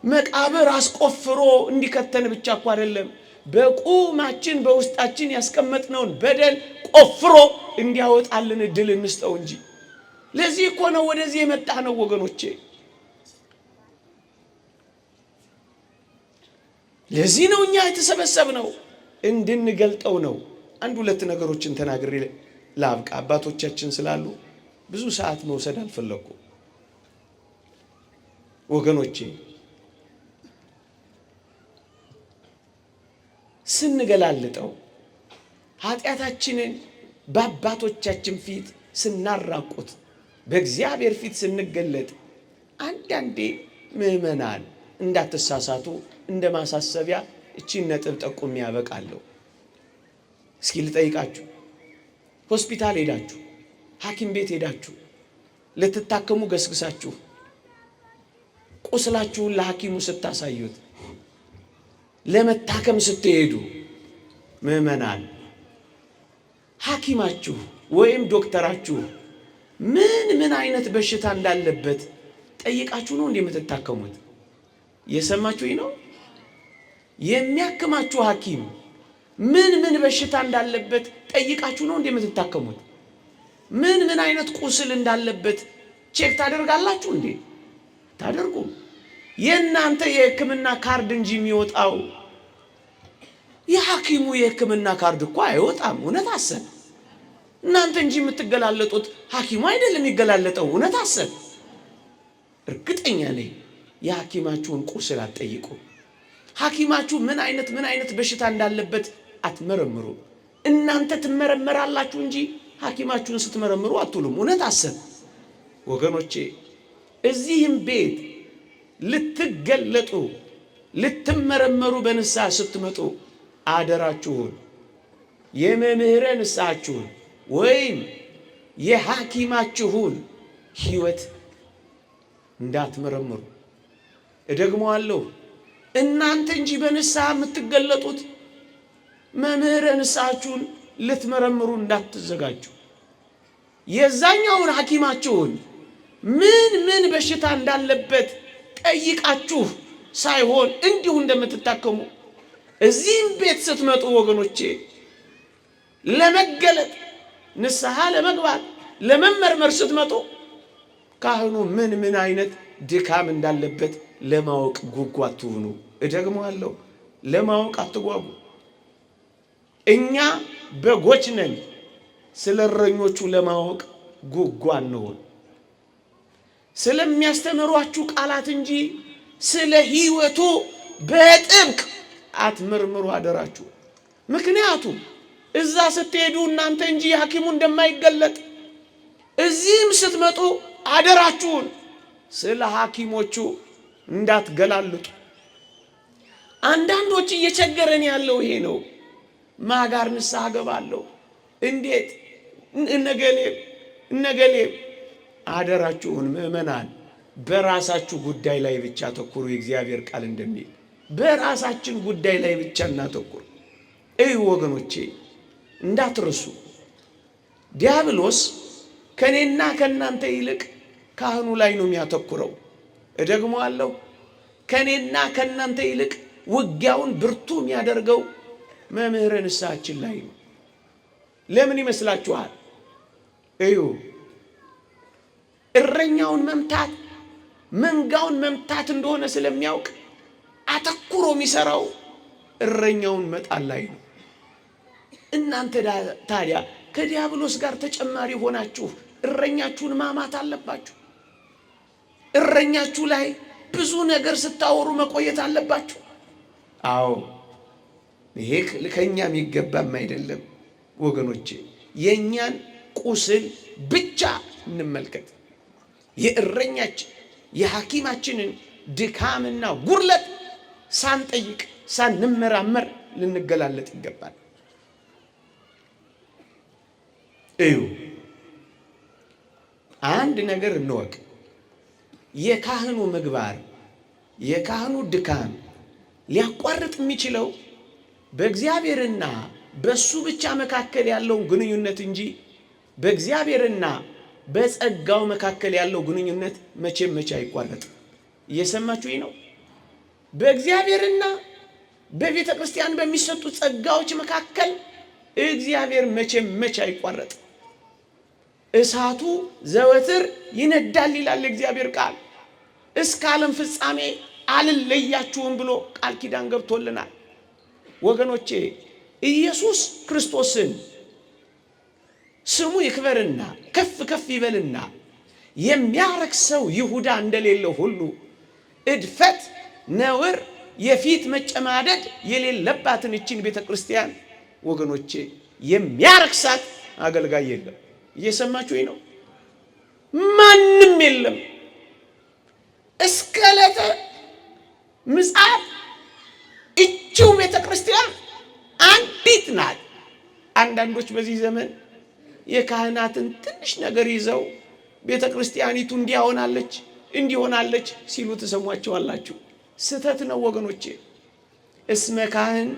መቃብር አስቆፍሮ እንዲከተን ብቻ እኮ አይደለም፣ በቁማችን በውስጣችን ያስቀመጥነውን በደል ቆፍሮ እንዲያወጣልን እድል እንስጠው እንጂ። ለዚህ እኮ ነው ወደዚህ የመጣ ነው ወገኖቼ። ለዚህ ነው እኛ የተሰበሰብነው፣ እንድንገልጠው ነው። አንድ ሁለት ነገሮችን ተናግሬ ላብቃ። አባቶቻችን ስላሉ ብዙ ሰዓት መውሰድ አልፈለኩም ወገኖቼ። ስንገላልጠው ኃጢአታችንን በአባቶቻችን ፊት ስናራቁት በእግዚአብሔር ፊት ስንገለጥ አንዳንዴ ምእመናን እንዳትሳሳቱ እንደ ማሳሰቢያ እቺን ነጥብ ጠቁሜ ያበቃለሁ። እስኪ ልጠይቃችሁ፣ ሆስፒታል ሄዳችሁ ሐኪም ቤት ሄዳችሁ ልትታከሙ ገስግሳችሁ ቁስላችሁን ለሐኪሙ ስታሳዩት ለመታከም ስትሄዱ ምእመናን ሐኪማችሁ ወይም ዶክተራችሁ ምን አይነት በሽታ እንዳለበት ጠይቃችሁ ነው እንደምትታከሙት? የሰማችሁኝ ነው? የሚያክማችሁ ሐኪም ምን በሽታ እንዳለበት ጠይቃችሁ ነው እንደምትታከሙት? ምን አይነት ቁስል እንዳለበት ቼክ ታደርጋላችሁ እንዴ? ታደርጉ? የእናንተ የሕክምና ካርድ እንጂ የሚወጣው የሐኪሙ የሕክምና ካርድ እኮ አይወጣም። እውነት አሰብ እናንተ እንጂ የምትገላለጡት ሐኪሙ አይደለም የሚገላለጠው። እውነት አሰብ እርግጠኛ ነኝ የሐኪማችሁን ቁስል አትጠይቁ። ሐኪማችሁ ምን አይነት በሽታ እንዳለበት አትመረምሩ። እናንተ ትመረመራላችሁ እንጂ ሐኪማችሁን ስትመረምሩ አትሉም። እውነት አሰብ ወገኖቼ፣ እዚህም ቤት ልትገለጡ ልትመረመሩ በንስሐ ስትመጡ አደራችሁን የመምህረ ንስሐችሁን ወይም የሐኪማችሁን ሕይወት እንዳትመረምሩ። እደግመዋለሁ፣ እናንተ እንጂ በንስሐ የምትገለጡት መምህረ ንስሐችሁን ልትመረምሩ እንዳትዘጋጁ። የዛኛውን ሐኪማችሁን ምን በሽታ እንዳለበት ጠይቃችሁ ሳይሆን እንዲሁ እንደምትታከሙ እዚህም ቤት ስትመጡ ወገኖቼ ለመገለጥ ንስሐ ለመግባት ለመመርመር ስትመጡ ካህኑ ምን አይነት ድካም እንዳለበት ለማወቅ ጉጉ አትሁኑ። እደግመዋለሁ፣ ለማወቅ አትጓጉ። እኛ በጎች ነን፣ ስለ እረኞቹ ለማወቅ ጉጉ አንሁን። ስለሚያስተምሯችሁ ቃላት እንጂ ስለ ሕይወቱ በጥብቅ አትመርምሩ አደራችሁ። ምክንያቱም እዛ ስትሄዱ እናንተ እንጂ ሐኪሙ እንደማይገለጥ እዚህም ስትመጡ አደራችሁን ስለ ሐኪሞቹ እንዳትገላልጡ። አንዳንዶች እየቸገረን ያለው ይሄ ነው። ማጋር ንስሐ ገባለሁ እንዴት እነገሌ አደራችሁን ምእመናን በራሳችሁ ጉዳይ ላይ ብቻ ተኩሩ። የእግዚአብሔር ቃል እንደሚል በራሳችን ጉዳይ ላይ ብቻ እናተኩር። ወገኖቼ እንዳትረሱ፣ ዲያብሎስ ከኔና ከናንተ ይልቅ ካህኑ ላይ ነው የሚያተኩረው። እደግመዋለሁ፣ ከኔና ከናንተ ይልቅ ውጊያውን ብርቱ የሚያደርገው መምህረ ንስሐችን ላይ ነው። ለምን ይመስላችኋል? እረኛውን መምታት መንጋውን መምታት እንደሆነ ስለሚያውቅ አተኩሮ የሚሰራው እረኛውን መጣል ላይ ነው። እናንተ ታዲያ ከዲያብሎስ ጋር ተጨማሪ ሆናችሁ እረኛችሁን ማማት አለባችሁ። እረኛችሁ ላይ ብዙ ነገር ስታወሩ መቆየት አለባችሁ። አዎ ይሄ ከኛ የሚገባም አይደለም ወገኖቼ። የኛን ቁስል ብቻ እንመልከት። የእረኛችን የሐኪማችንን ድካምና ጉድለት ሳንጠይቅ ሳንመራመር ልንገላለጥ ይገባል። እዩ አንድ ነገር እንወቅ። የካህኑ ምግባር የካህኑ ድካም ሊያቋርጥ የሚችለው በእግዚአብሔርና በሱ ብቻ መካከል ያለው ግንኙነት እንጂ በእግዚአብሔርና በጸጋው መካከል ያለው ግንኙነት መቼም አይቋረጥም። እየሰማችሁኝ ነው? በእግዚአብሔርና በቤተ ክርስቲያን በሚሰጡ ጸጋዎች መካከል እግዚአብሔር መቼም አይቋረጥም። እሳቱ ዘወትር ይነዳል ይላል እግዚአብሔር ቃል። እስከ ዓለም ፍጻሜ አልለያችሁም ብሎ ቃል ኪዳን ገብቶልናል። ወገኖቼ ኢየሱስ ክርስቶስን ስሙ ይክበርና ከፍ ከፍ ይበልና የሚያረክሰው ይሁዳ እንደሌለው ሁሉ እድፈት፣ ነውር፣ የፊት መጨማደድ የሌለባትን እቺን ቤተ ክርስቲያን ወገኖቼ የሚያረክሳት አገልጋይ የለም። እየሰማችሁኝ ነው? ማንም የለም። እስከ ዕለተ ምጽአት እቺው ቤተ ክርስቲያን አንዲት ናት። አንዳንዶች በዚህ ዘመን የካህናትን ትንሽ ነገር ይዘው ቤተ ክርስቲያኒቱ እንዲሆናለች ሲሉ ትሰሟቸዋላችሁ። ስተት ነው ወገኖቼ። እስመ ካህን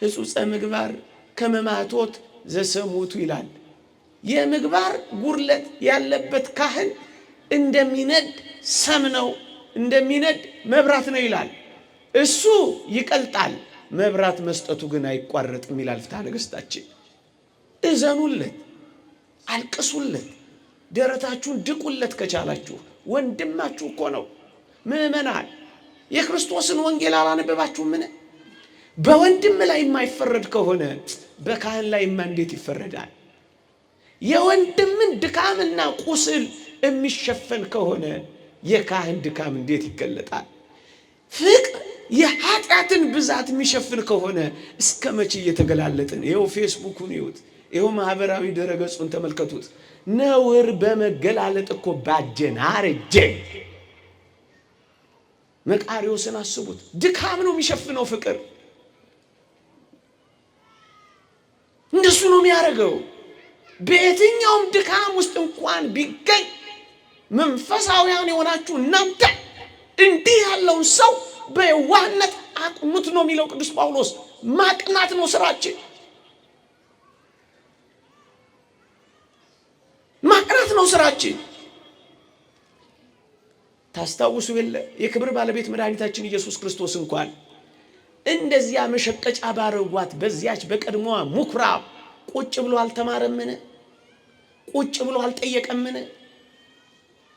ሕጹጸ ምግባር ከመማቶት ዘሰሙቱ ይላል። የምግባር ጉድለት ያለበት ካህን እንደሚነድ ሰም ነው፣ እንደሚነድ መብራት ነው ይላል። እሱ ይቀልጣል፣ መብራት መስጠቱ ግን አይቋረጥም ይላል ፍትሐ ነገሥታችን። እዘኑለት፣ አልቅሱለት፣ ደረታችሁን ድቁለት ከቻላችሁ። ወንድማችሁ እኮ ነው። ምእመናን የክርስቶስን ወንጌል አላነበባችሁምን? በወንድም ላይ የማይፈረድ ከሆነ በካህን ላይ እንዴት ይፈረዳል? የወንድምን ድካምና ቁስል የሚሸፈን ከሆነ የካህን ድካም እንዴት ይገለጣል? ፍቅር የኃጢአትን ብዛት የሚሸፍን ከሆነ እስከ መቼ እየተገላለጥን? ይኸው ፌስቡኩን ይዩት፣ ይኸው ማህበራዊ ድረገጹን ተመልከቱት። ነውር በመገላለጥ እኮ ባጀን አረጀን። መቃሪዎስን አስቡት። ድካም ነው የሚሸፍነው ፍቅር። እንደሱ ነው የሚያደርገው። በየትኛውም ድካም ውስጥ እንኳን ቢገኝ መንፈሳውያን የሆናችሁ እናንተ እንዲህ ያለውን ሰው በየዋህነት አቅኑት ነው የሚለው ቅዱስ ጳውሎስ። ማቅናት ነው ስራችን፣ ማቅናት ነው ስራችን። ታስታውሱ የለ የክብር ባለቤት መድኃኒታችን ኢየሱስ ክርስቶስ እንኳን እንደዚያ መሸቀጫ ባረጓት በዚያች በቀድሞዋ ምኵራብ ቁጭ ብሎ አልተማረምን? ቁጭ ብሎ አልጠየቀምን?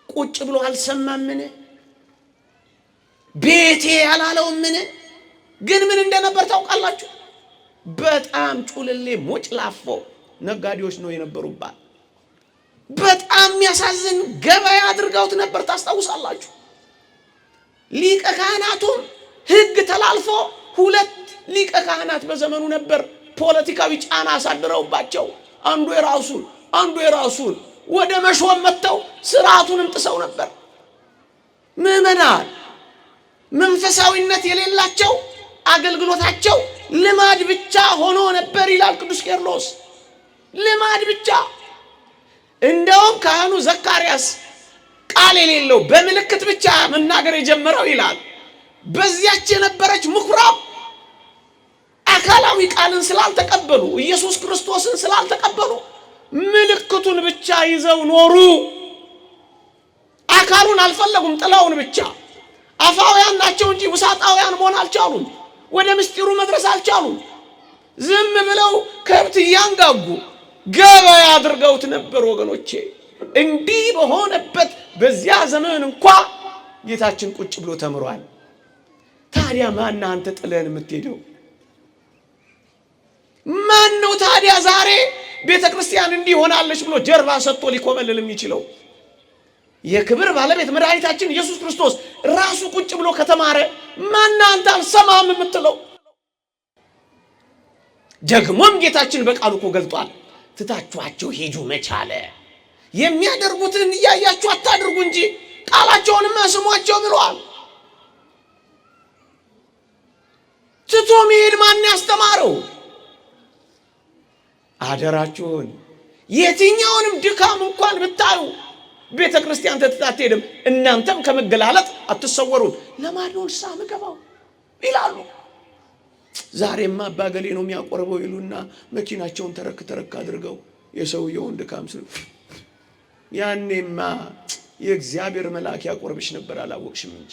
ቁጭ ብሎ አልሰማምን? ቤቴ ያላለውምን? ግን ምን እንደነበር ታውቃላችሁ? በጣም ጩልሌ ሞጭላፎ ነጋዴዎች ነው የነበሩባት። በጣም የሚያሳዝን ገበያ አድርገውት ነበር። ታስታውሳላችሁ? ሊቀ ካህናቱም ሕግ ተላልፎ 2 ሊቀ ካህናት በዘመኑ ነበር ፖለቲካዊ ጫና አሳድረውባቸው አንዱ የራሱን ወደ መሾም መጥተው ስርዓቱንም ጥሰው ነበር። ምእመናን መንፈሳዊነት የሌላቸው አገልግሎታቸው ልማድ ብቻ ሆኖ ነበር ይላል ቅዱስ ቄርሎስ። ልማድ ብቻ። እንደውም ካህኑ ዘካርያስ ቃል የሌለው በምልክት ብቻ መናገር የጀመረው ይላል በዚያች የነበረች ምኵራብ አካላዊ ቃልን ስላልተቀበሉ ኢየሱስ ክርስቶስን ስላልተቀበሉ ምልክቱን ብቻ ይዘው ኖሩ። አካሉን አልፈለጉም፣ ጥላውን ብቻ። አፋውያን ናቸው እንጂ ውሳጣውያን መሆን አልቻሉም። ወደ ምስጢሩ መድረስ አልቻሉም። ዝም ብለው ከብት እያንጋጉ ገበያ አድርገውት ነበር ወገኖቼ። እንዲህ በሆነበት በዚያ ዘመን እንኳ ጌታችን ቁጭ ብሎ ተምሯል። ታዲያ ማን አንተ ጥለን የምትሄደው? ማን ነው ታዲያ ዛሬ ቤተ ክርስቲያን እንዲህ ሆናለች ብሎ ጀርባ ሰጥቶ ሊኮበልል የሚችለው? የክብር ባለቤት መድኃኒታችን ኢየሱስ ክርስቶስ ራሱ ቁጭ ብሎ ከተማረ ማን አንተ አልሰማም የምትለው? ደግሞም ጌታችን በቃሉ እኮ ገልጧል። ትታችኋቸው ሂዱ መቻለ። የሚያደርጉትን እያያችሁ አታድርጉ እንጂ ቃላቸውንም ስሟቸው ብሏል። ትቶ መሄድ ማን ያስተማረው? አደራችሁን የትኛውንም ድካም እንኳን ብታዩ ቤተ ክርስቲያን ተትታትሄድም እናንተም ከመገላለጥ አትሰወሩም። ለማዶን ሳም ገባው ይላሉ። ዛሬማ አባገሌ ነው የሚያቆርበው ይሉና መኪናቸውን ተረክ አድርገው የሰውየውን ድካም ስለ ያኔማ የእግዚአብሔር መልአክ ያቆርብሽ ነበር አላወቅሽም እንጂ።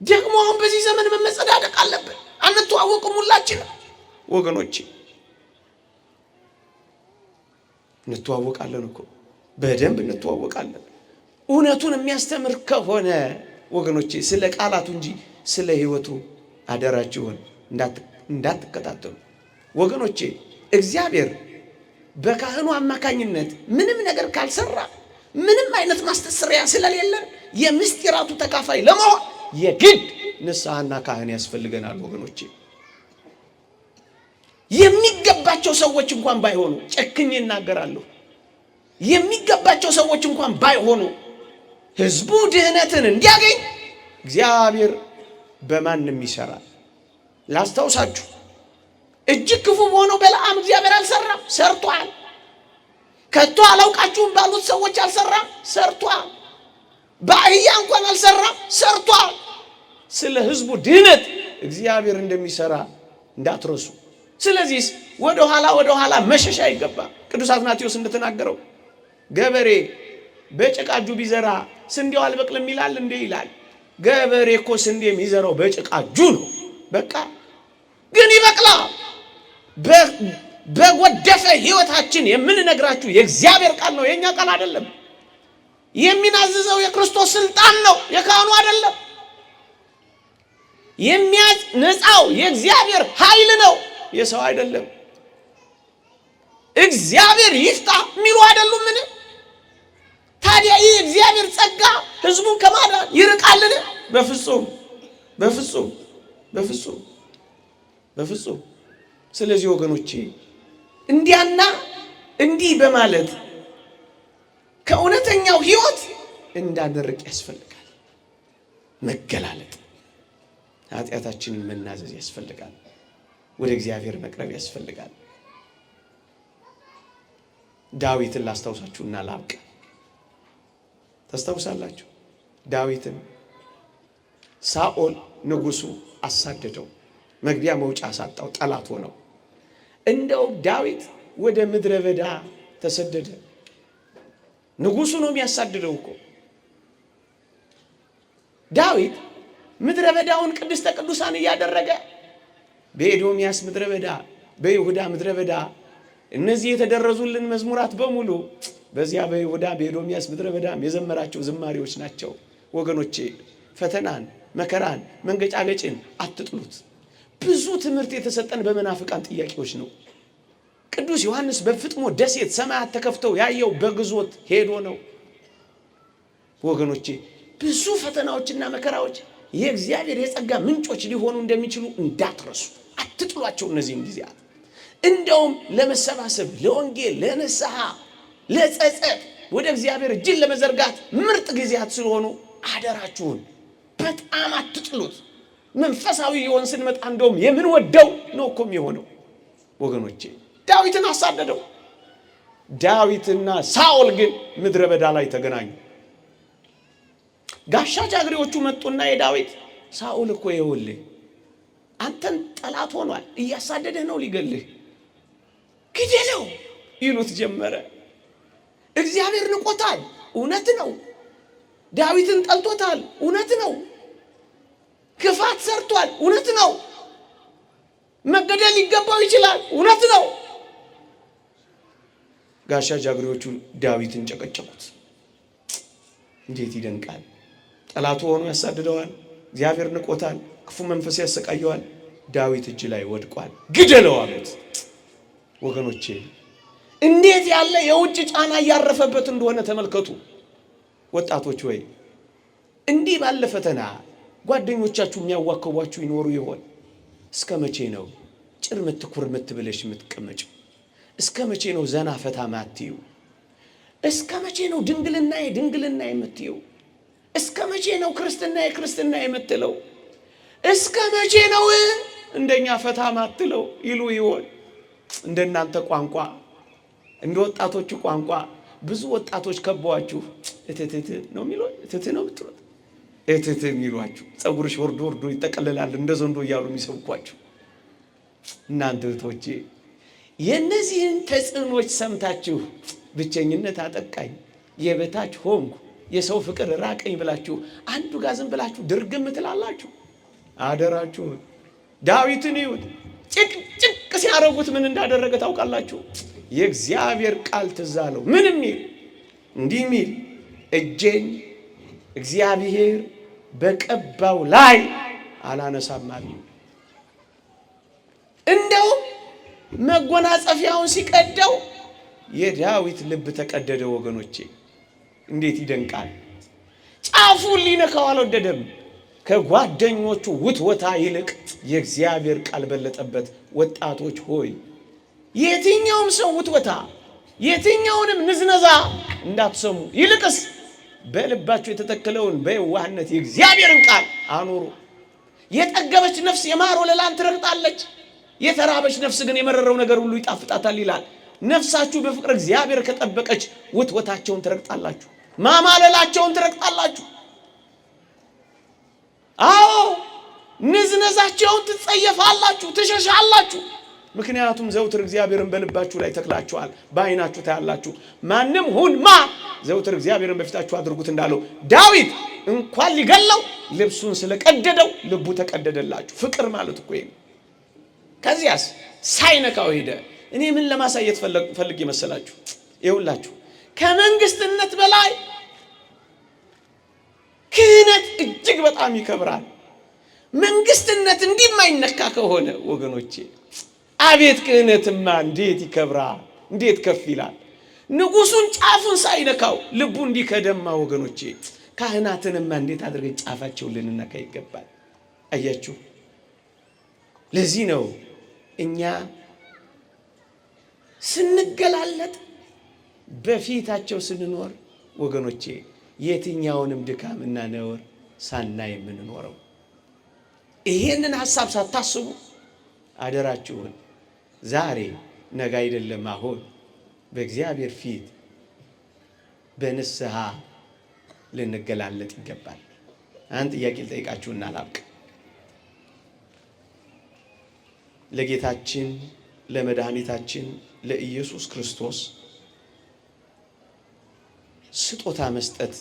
ደግሞ አሁን በዚህ ዘመን መመጸዳደቅ አለብን። አንተዋወቅም ሁላችን ወገኖቼ፣ እንተዋወቃለን እኮ በደንብ እንተዋወቃለን። እውነቱን የሚያስተምር ከሆነ ወገኖቼ ስለ ቃላቱ እንጂ ስለ ሕይወቱ አደራችሁን እንዳትከታተሉ ወገኖቼ። እግዚአብሔር በካህኑ አማካኝነት ምንም ነገር ካልሰራ ምንም አይነት ማስተስሪያ ስለሌለን የምስጢራቱ ተካፋይ ለመሆን የግድ ንስሐና ካህን ያስፈልገናል ወገኖቼ። የሚገባቸው ሰዎች እንኳን ባይሆኑ ጨክኜ እናገራለሁ፣ የሚገባቸው ሰዎች እንኳን ባይሆኑ ሕዝቡ ድህነትን እንዲያገኝ እግዚአብሔር በማንም ይሰራል። ላስታውሳችሁ፣ እጅግ ክፉ በሆነው በለዓም እግዚአብሔር አልሰራም? ሰርቷል። ከቶ አላውቃችሁም ባሉት ሰዎች አልሰራም? ሰርቷል። በአህያ እንኳን አልሰራም? ሰርቷል። ስለ ሕዝቡ ድህነት እግዚአብሔር እንደሚሰራ እንዳትረሱ። ስለዚህ ወደ ኋላ መሸሻ አይገባም። ቅዱስ አትናቴዎስ እንደተናገረው ገበሬ በጭቃ እጁ ቢዘራ ስንዴው አልበቅልም ይላል እንዴ? ይላል። ገበሬ እኮ ስንዴ የሚዘራው በጭቃ እጁ ነው። በቃ ግን ይበቅላል። በጎደፈ ሕይወታችን የምንነግራችሁ የእግዚአብሔር ቃል ነው፣ የኛ ቃል አይደለም። የሚናዝዘው የክርስቶስ ስልጣን ነው፣ የካህኑ አይደለም። የሚያነጻው የእግዚአብሔር ኃይል ነው፣ የሰው አይደለም። እግዚአብሔር ይፍታ የሚሉ አይደሉም። ምን ታዲያ ይህ እግዚአብሔር ጸጋ ሕዝቡን ከማዳን ይርቃልን? በፍጹም በፍጹም በፍጹም በፍጹም። ስለዚህ ወገኖቼ እንዲያና እንዲህ በማለት ከእውነተኛው ሕይወት እንዳንርቅ ያስፈልጋል። መገላለጥ፣ ኃጢአታችንን መናዘዝ ያስፈልጋል። ወደ እግዚአብሔር መቅረብ ያስፈልጋል። ዳዊትን ላስታውሳችሁና ላብቃ። ታስታውሳላችሁ? ዳዊትን ሳኦል ንጉሱ አሳደደው፣ መግቢያ መውጫ አሳጣው፣ ጠላት ሆነው። እንደው ዳዊት ወደ ምድረ በዳ ተሰደደ። ንጉሱ ነው የሚያሳድደው እኮ። ዳዊት ምድረ በዳውን ቅድስተ ቅዱሳን እያደረገ በኤዶምያስ ምድረ በዳ፣ በይሁዳ ምድረ በዳ እነዚህ የተደረዙልን መዝሙራት በሙሉ በዚያ በይሁዳ በኤዶምያስ ምድረ በዳም የዘመራቸው ዝማሬዎች ናቸው ወገኖቼ። ፈተናን፣ መከራን፣ መንገጫገጭን አትጥሉት። ብዙ ትምህርት የተሰጠን በመናፍቃን ጥያቄዎች ነው። ቅዱስ ዮሐንስ በፍጥሞ ደሴት ሰማያት ተከፍተው ያየው በግዞት ሄዶ ነው ወገኖቼ። ብዙ ፈተናዎችና መከራዎች የእግዚአብሔር የጸጋ ምንጮች ሊሆኑ እንደሚችሉ እንዳትረሱ፣ አትጥሏቸው እነዚህን ጊዜያት። እንደውም ለመሰባሰብ፣ ለወንጌል፣ ለንስሐ፣ ለጸጸት ወደ እግዚአብሔር እጅን ለመዘርጋት ምርጥ ጊዜያት ስለሆኑ አደራችሁን በጣም አትጥሉት። መንፈሳዊ የሆን ስንመጣ እንደውም የምንወደው ነው እኮ የሚሆነው ወገኖቼ። ዳዊትን አሳደደው። ዳዊትና ሳኦል ግን ምድረ በዳ ላይ ተገናኙ። ጋሻ ጃግሬዎቹ መጡና የዳዊት ሳኦል እኮ ይኸውልህ አንተን ጠላት ሆኗል፣ እያሳደደህ ነው፣ ሊገልህ፣ ግደለው ይሉት ጀመረ። እግዚአብሔር ንቆታል፣ እውነት ነው። ዳዊትን ጠልቶታል፣ እውነት ነው። ክፋት ሰርቷል፣ እውነት ነው። መገደል ሊገባው ይችላል፣ እውነት ነው። ጋሻ ጃግሬዎቹ ዳዊትን ጨቀጨቁት። እንዴት ይደንቃል! ጠላቱ ሆኖ ያሳድደዋል፣ እግዚአብሔር ንቆታል፣ ክፉ መንፈስ ያሰቃየዋል። ዳዊት እጅ ላይ ወድቋል፣ ግደለው አሉት። ወገኖቼ እንዴት ያለ የውጭ ጫና እያረፈበት እንደሆነ ተመልከቱ። ወጣቶች ወይ እንዲህ ባለ ፈተና ጓደኞቻችሁ የሚያዋከቧችሁ ይኖሩ ይሆን? እስከ መቼ ነው ጭርምት ኩርምት ብለሽ የምትቀመጪው? እስከ መቼ ነው ዘና ፈታ ማትዩ? እስከ መቼ ነው ድንግልና የምትየው? እስከ መቼ ነው ክርስትና የምትለው? እስከ መቼ ነው እንደኛ ፈታ ማትለው ይሉ ይሆን? እንደናንተ ቋንቋ፣ እንደ ወጣቶቹ ቋንቋ ብዙ ወጣቶች ከበዋችሁ እትት ነው የሚሉት፣ እትት ነው የምትሉት፣ እትት የሚሏችሁ ጸጉርሽ ወርዶ ይጠቀልላል እንደ ዘንዶ እያሉ የሚሰብኳችሁ እናንተ እህቶቼ የነዚህን ተጽዕኖች ሰምታችሁ ብቸኝነት አጠቃኝ፣ የበታች ሆንኩ፣ የሰው ፍቅር ራቀኝ ብላችሁ አንዱ ጋር ዝም ብላችሁ ድርግም ትላላችሁ። አደራችሁ ዳዊትን ይሁን ጭቅ ሲያረጉት ምን እንዳደረገ ታውቃላችሁ? የእግዚአብሔር ቃል ትዝ አለው። ምን ሚል እንዲህ ሚል እጄን እግዚአብሔር በቀባው ላይ አላነሳም አለ። እንደው መጎናጸፊያውን ሲቀደው የዳዊት ልብ ተቀደደ። ወገኖቼ እንዴት ይደንቃል! ጫፉን ሊነካው አልወደደም። ከጓደኞቹ ውትወታ ይልቅ የእግዚአብሔር ቃል በለጠበት። ወጣቶች ሆይ የትኛውም ሰው ውትወታ፣ የትኛውንም ንዝነዛ እንዳትሰሙ፣ ይልቅስ በልባችሁ የተተከለውን በየዋህነት የእግዚአብሔርን ቃል አኑሩ። የጠገበች ነፍስ የማር ወለላን ትረግጣለች፣ የተራበች ነፍስ ግን የመረረው ነገር ሁሉ ይጣፍጣታል ይላል። ነፍሳችሁ በፍቅር እግዚአብሔር ከጠበቀች ውትወታቸውን ትረግጣላችሁ፣ ማማለላቸውን ትረግጣላችሁ። አዎ ንዝነዛቸውን ትጸየፋላችሁ፣ ትሸሻላችሁ። ምክንያቱም ዘውትር እግዚአብሔርን በልባችሁ ላይ ተክላችኋል፣ በዓይናችሁ ታያላችሁ። ማንም ሁን ዘውትር እግዚአብሔርን በፊታችሁ አድርጉት እንዳለው ዳዊት እንኳን ሊገለው ልብሱን ስለቀደደው ልቡ ተቀደደላችሁ። ፍቅር ማለት እኮ ይሄ። ከዚያስ ሳይነካው ሄደ። እኔ ምን ለማሳየት ፈልጌ መሰላችሁ? ይኸውላችሁ ከመንግስትነት በላይ ክህነት እጅግ በጣም ይከብራል። መንግስትነት እንዲማይነካ ከሆነ ወገኖቼ አቤት ክህነትማ እንዴት ይከብራል፣ እንዴት ከፍ ይላል። ንጉሱን ጫፉን ሳይነካው ልቡ እንዲከደማ ወገኖቼ ካህናትንማ እንዴት አድርገን ጫፋቸውን ልንነካ ይገባል። አያችሁ፣ ለዚህ ነው እኛ ስንገላለጥ በፊታቸው ስንኖር ወገኖቼ የትኛውንም ድካምና ነውር ሳናይ የምንኖረው። ይሄንን ሐሳብ ሳታስቡ አደራችሁን ዛሬ ነገ አይደለም አሁን በእግዚአብሔር ፊት በንስሐ ልንገላለጥ ይገባል። አንድ ጥያቄ ልጠይቃችሁና ላብቅ። ለጌታችን ለመድኃኒታችን ለኢየሱስ ክርስቶስ ስጦታ መስጠት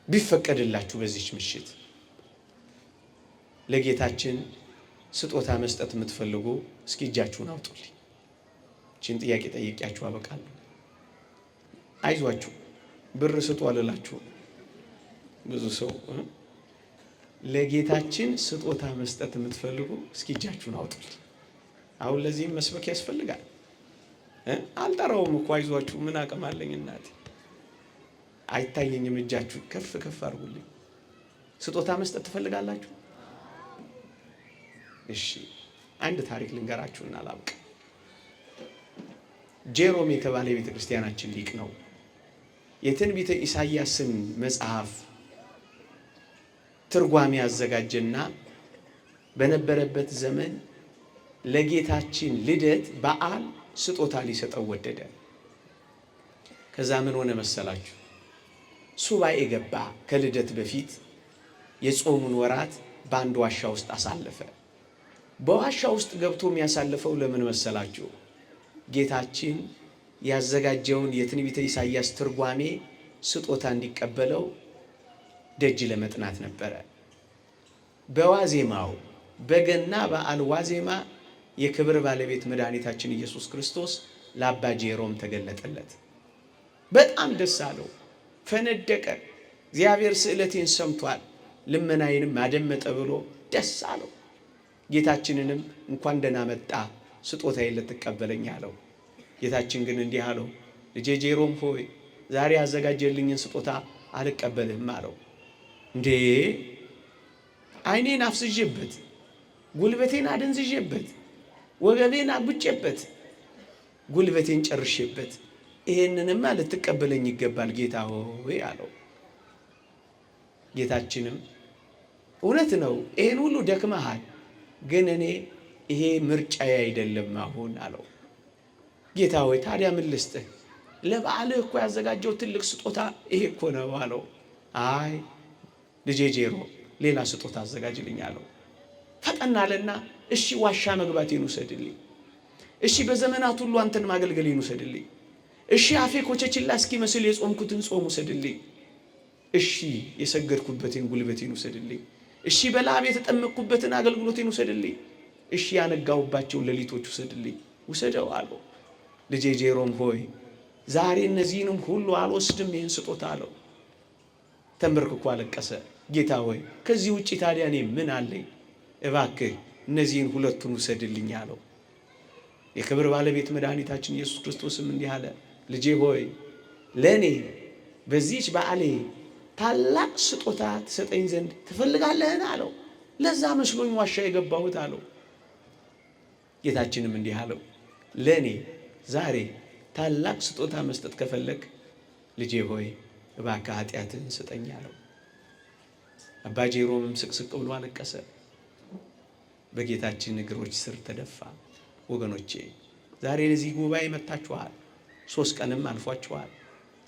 ቢፈቀድላችሁ በዚች ምሽት ለጌታችን ስጦታ መስጠት የምትፈልጉ እስኪ እጃችሁን አውጡልኝ። እቺን ጥያቄ ጠይቄያችሁ አበቃለሁ። አይዟችሁ ብር ስጡ አልላችሁ። ብዙ ሰው ለጌታችን ስጦታ መስጠት የምትፈልጉ እስኪ እጃችሁን አውጡልኝ። አሁን ለዚህም መስበክ ያስፈልጋል። አልጠራውም እኮ አይዟችሁ፣ ምን አቅም አለኝ እናቴ። አይታየኝም። እጃችሁ ከፍ ከፍ አድርጉልኝ። ስጦታ መስጠት ትፈልጋላችሁ? እሺ አንድ ታሪክ ልንገራችሁና ላብቅ። ጄሮም የተባለ የቤተ ክርስቲያናችን ሊቅ ነው። የትንቢተ ኢሳይያስን መጽሐፍ ትርጓሜ ያዘጋጀና በነበረበት ዘመን ለጌታችን ልደት በዓል ስጦታ ሊሰጠው ወደደ። ከዛ ምን ሆነ መሰላችሁ? ሱባኤ ገባ። ከልደት በፊት የጾሙን ወራት በአንድ ዋሻ ውስጥ አሳለፈ። በዋሻ ውስጥ ገብቶ የሚያሳልፈው ለምን መሰላችሁ? ጌታችን ያዘጋጀውን የትንቢተ ኢሳይያስ ትርጓሜ ስጦታ እንዲቀበለው ደጅ ለመጥናት ነበረ። በዋዜማው በገና በዓል ዋዜማ የክብር ባለቤት መድኃኒታችን ኢየሱስ ክርስቶስ ለአባ ጄሮም ተገለጠለት። በጣም ደስ አለው፣ ፈነደቀ። እግዚአብሔር ስዕለቴን ሰምቷል፣ ልመናዬንም አደመጠ ብሎ ደስ አለው። ጌታችንንም እንኳን ደህና መጣ፣ ስጦታዬን ልትቀበለኝ አለው። ጌታችን ግን እንዲህ አለው፣ ልጄ ጄሮም ሆይ ዛሬ ያዘጋጀልኝን ስጦታ አልቀበልህም አለው። እንዴ ዓይኔን አፍስዤበት፣ ጉልበቴን አደንዝዤበት፣ ወገቤን አጉጬበት ጉልበቴን ጨርሼበት ይሄንንማ ልትቀበለኝ ይገባል ጌታ ሆይ አለው። ጌታችንም እውነት ነው ይሄን ሁሉ ደክመሃል፣ ግን እኔ ይሄ ምርጫዬ አይደለም አሁን አለው። ጌታ ሆይ ታዲያ ምን ልስጥህ? ለበዓልህ እኮ ያዘጋጀው ትልቅ ስጦታ ይሄ እኮ ነው አለው። አይ ልጄ ጄሮ ሌላ ስጦታ አዘጋጅልኝ አለው። ፈጠናለና እሺ ዋሻ መግባቴን ውሰድልኝ፣ እሺ በዘመናት ሁሉ አንተን ማገልገሌን ውሰድልኝ፣ እሺ አፌ ኮቸችላ እስኪመስል የጾምኩትን ጾም ውሰድልኝ፣ እሺ የሰገድኩበትን ጉልበቴን ውሰድልኝ፣ እሺ በላብ የተጠመቅኩበትን አገልግሎቴን ውሰድልኝ፣ እሺ ያነጋሁባቸውን ሌሊቶች ውሰድልኝ። ውሰደው አለው። ልጄ ጄሮም ሆይ ዛሬ እነዚህንም ሁሉ አልወስድም ይህን ስጦታ አለው። ተንበርክኮ አለቀሰ። ጌታ ሆይ ከዚህ ውጪ ታዲያ እኔ ምን አለኝ? እባክህ እነዚህን ሁለቱን ውሰድልኝ አለው። የክብር ባለቤት መድኃኒታችን ኢየሱስ ክርስቶስም እንዲህ አለ፣ ልጄ ሆይ ለእኔ በዚህች በዓሌ ታላቅ ስጦታ ትሰጠኝ ዘንድ ትፈልጋለህን አለው። ለዛ መስሎኝ ዋሻ የገባሁት አለው። ጌታችንም እንዲህ አለው፣ ለእኔ ዛሬ ታላቅ ስጦታ መስጠት ከፈለግ ልጄ ሆይ እባክህ ኃጢአትህን ስጠኝ አለው። አባ ጄሮምም ስቅስቅ ብሎ አለቀሰ፣ በጌታችን እግሮች ስር ተደፋ። ወገኖቼ ዛሬ ለዚህ ጉባኤ መጥታችኋል፣ 3 ቀንም አልፏችኋል።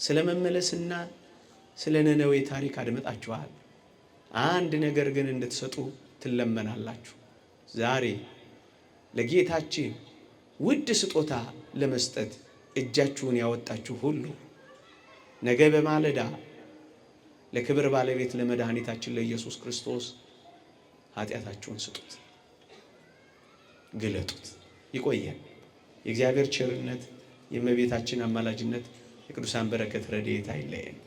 ስለ መመለስና ስለ ነነዌ ታሪክ አድመጣችኋል። አንድ ነገር ግን እንድትሰጡ ትለመናላችሁ። ዛሬ ለጌታችን ውድ ስጦታ ለመስጠት እጃችሁን ያወጣችሁ ሁሉ ነገ በማለዳ ለክብር ባለቤት ለመድኃኒታችን ለኢየሱስ ክርስቶስ ኃጢአታችሁን ስጡት፣ ግለጡት። ይቆየን። የእግዚአብሔር ቸርነት፣ የእመቤታችን አማላጅነት፣ የቅዱሳን በረከት ረድኤት አይለየን።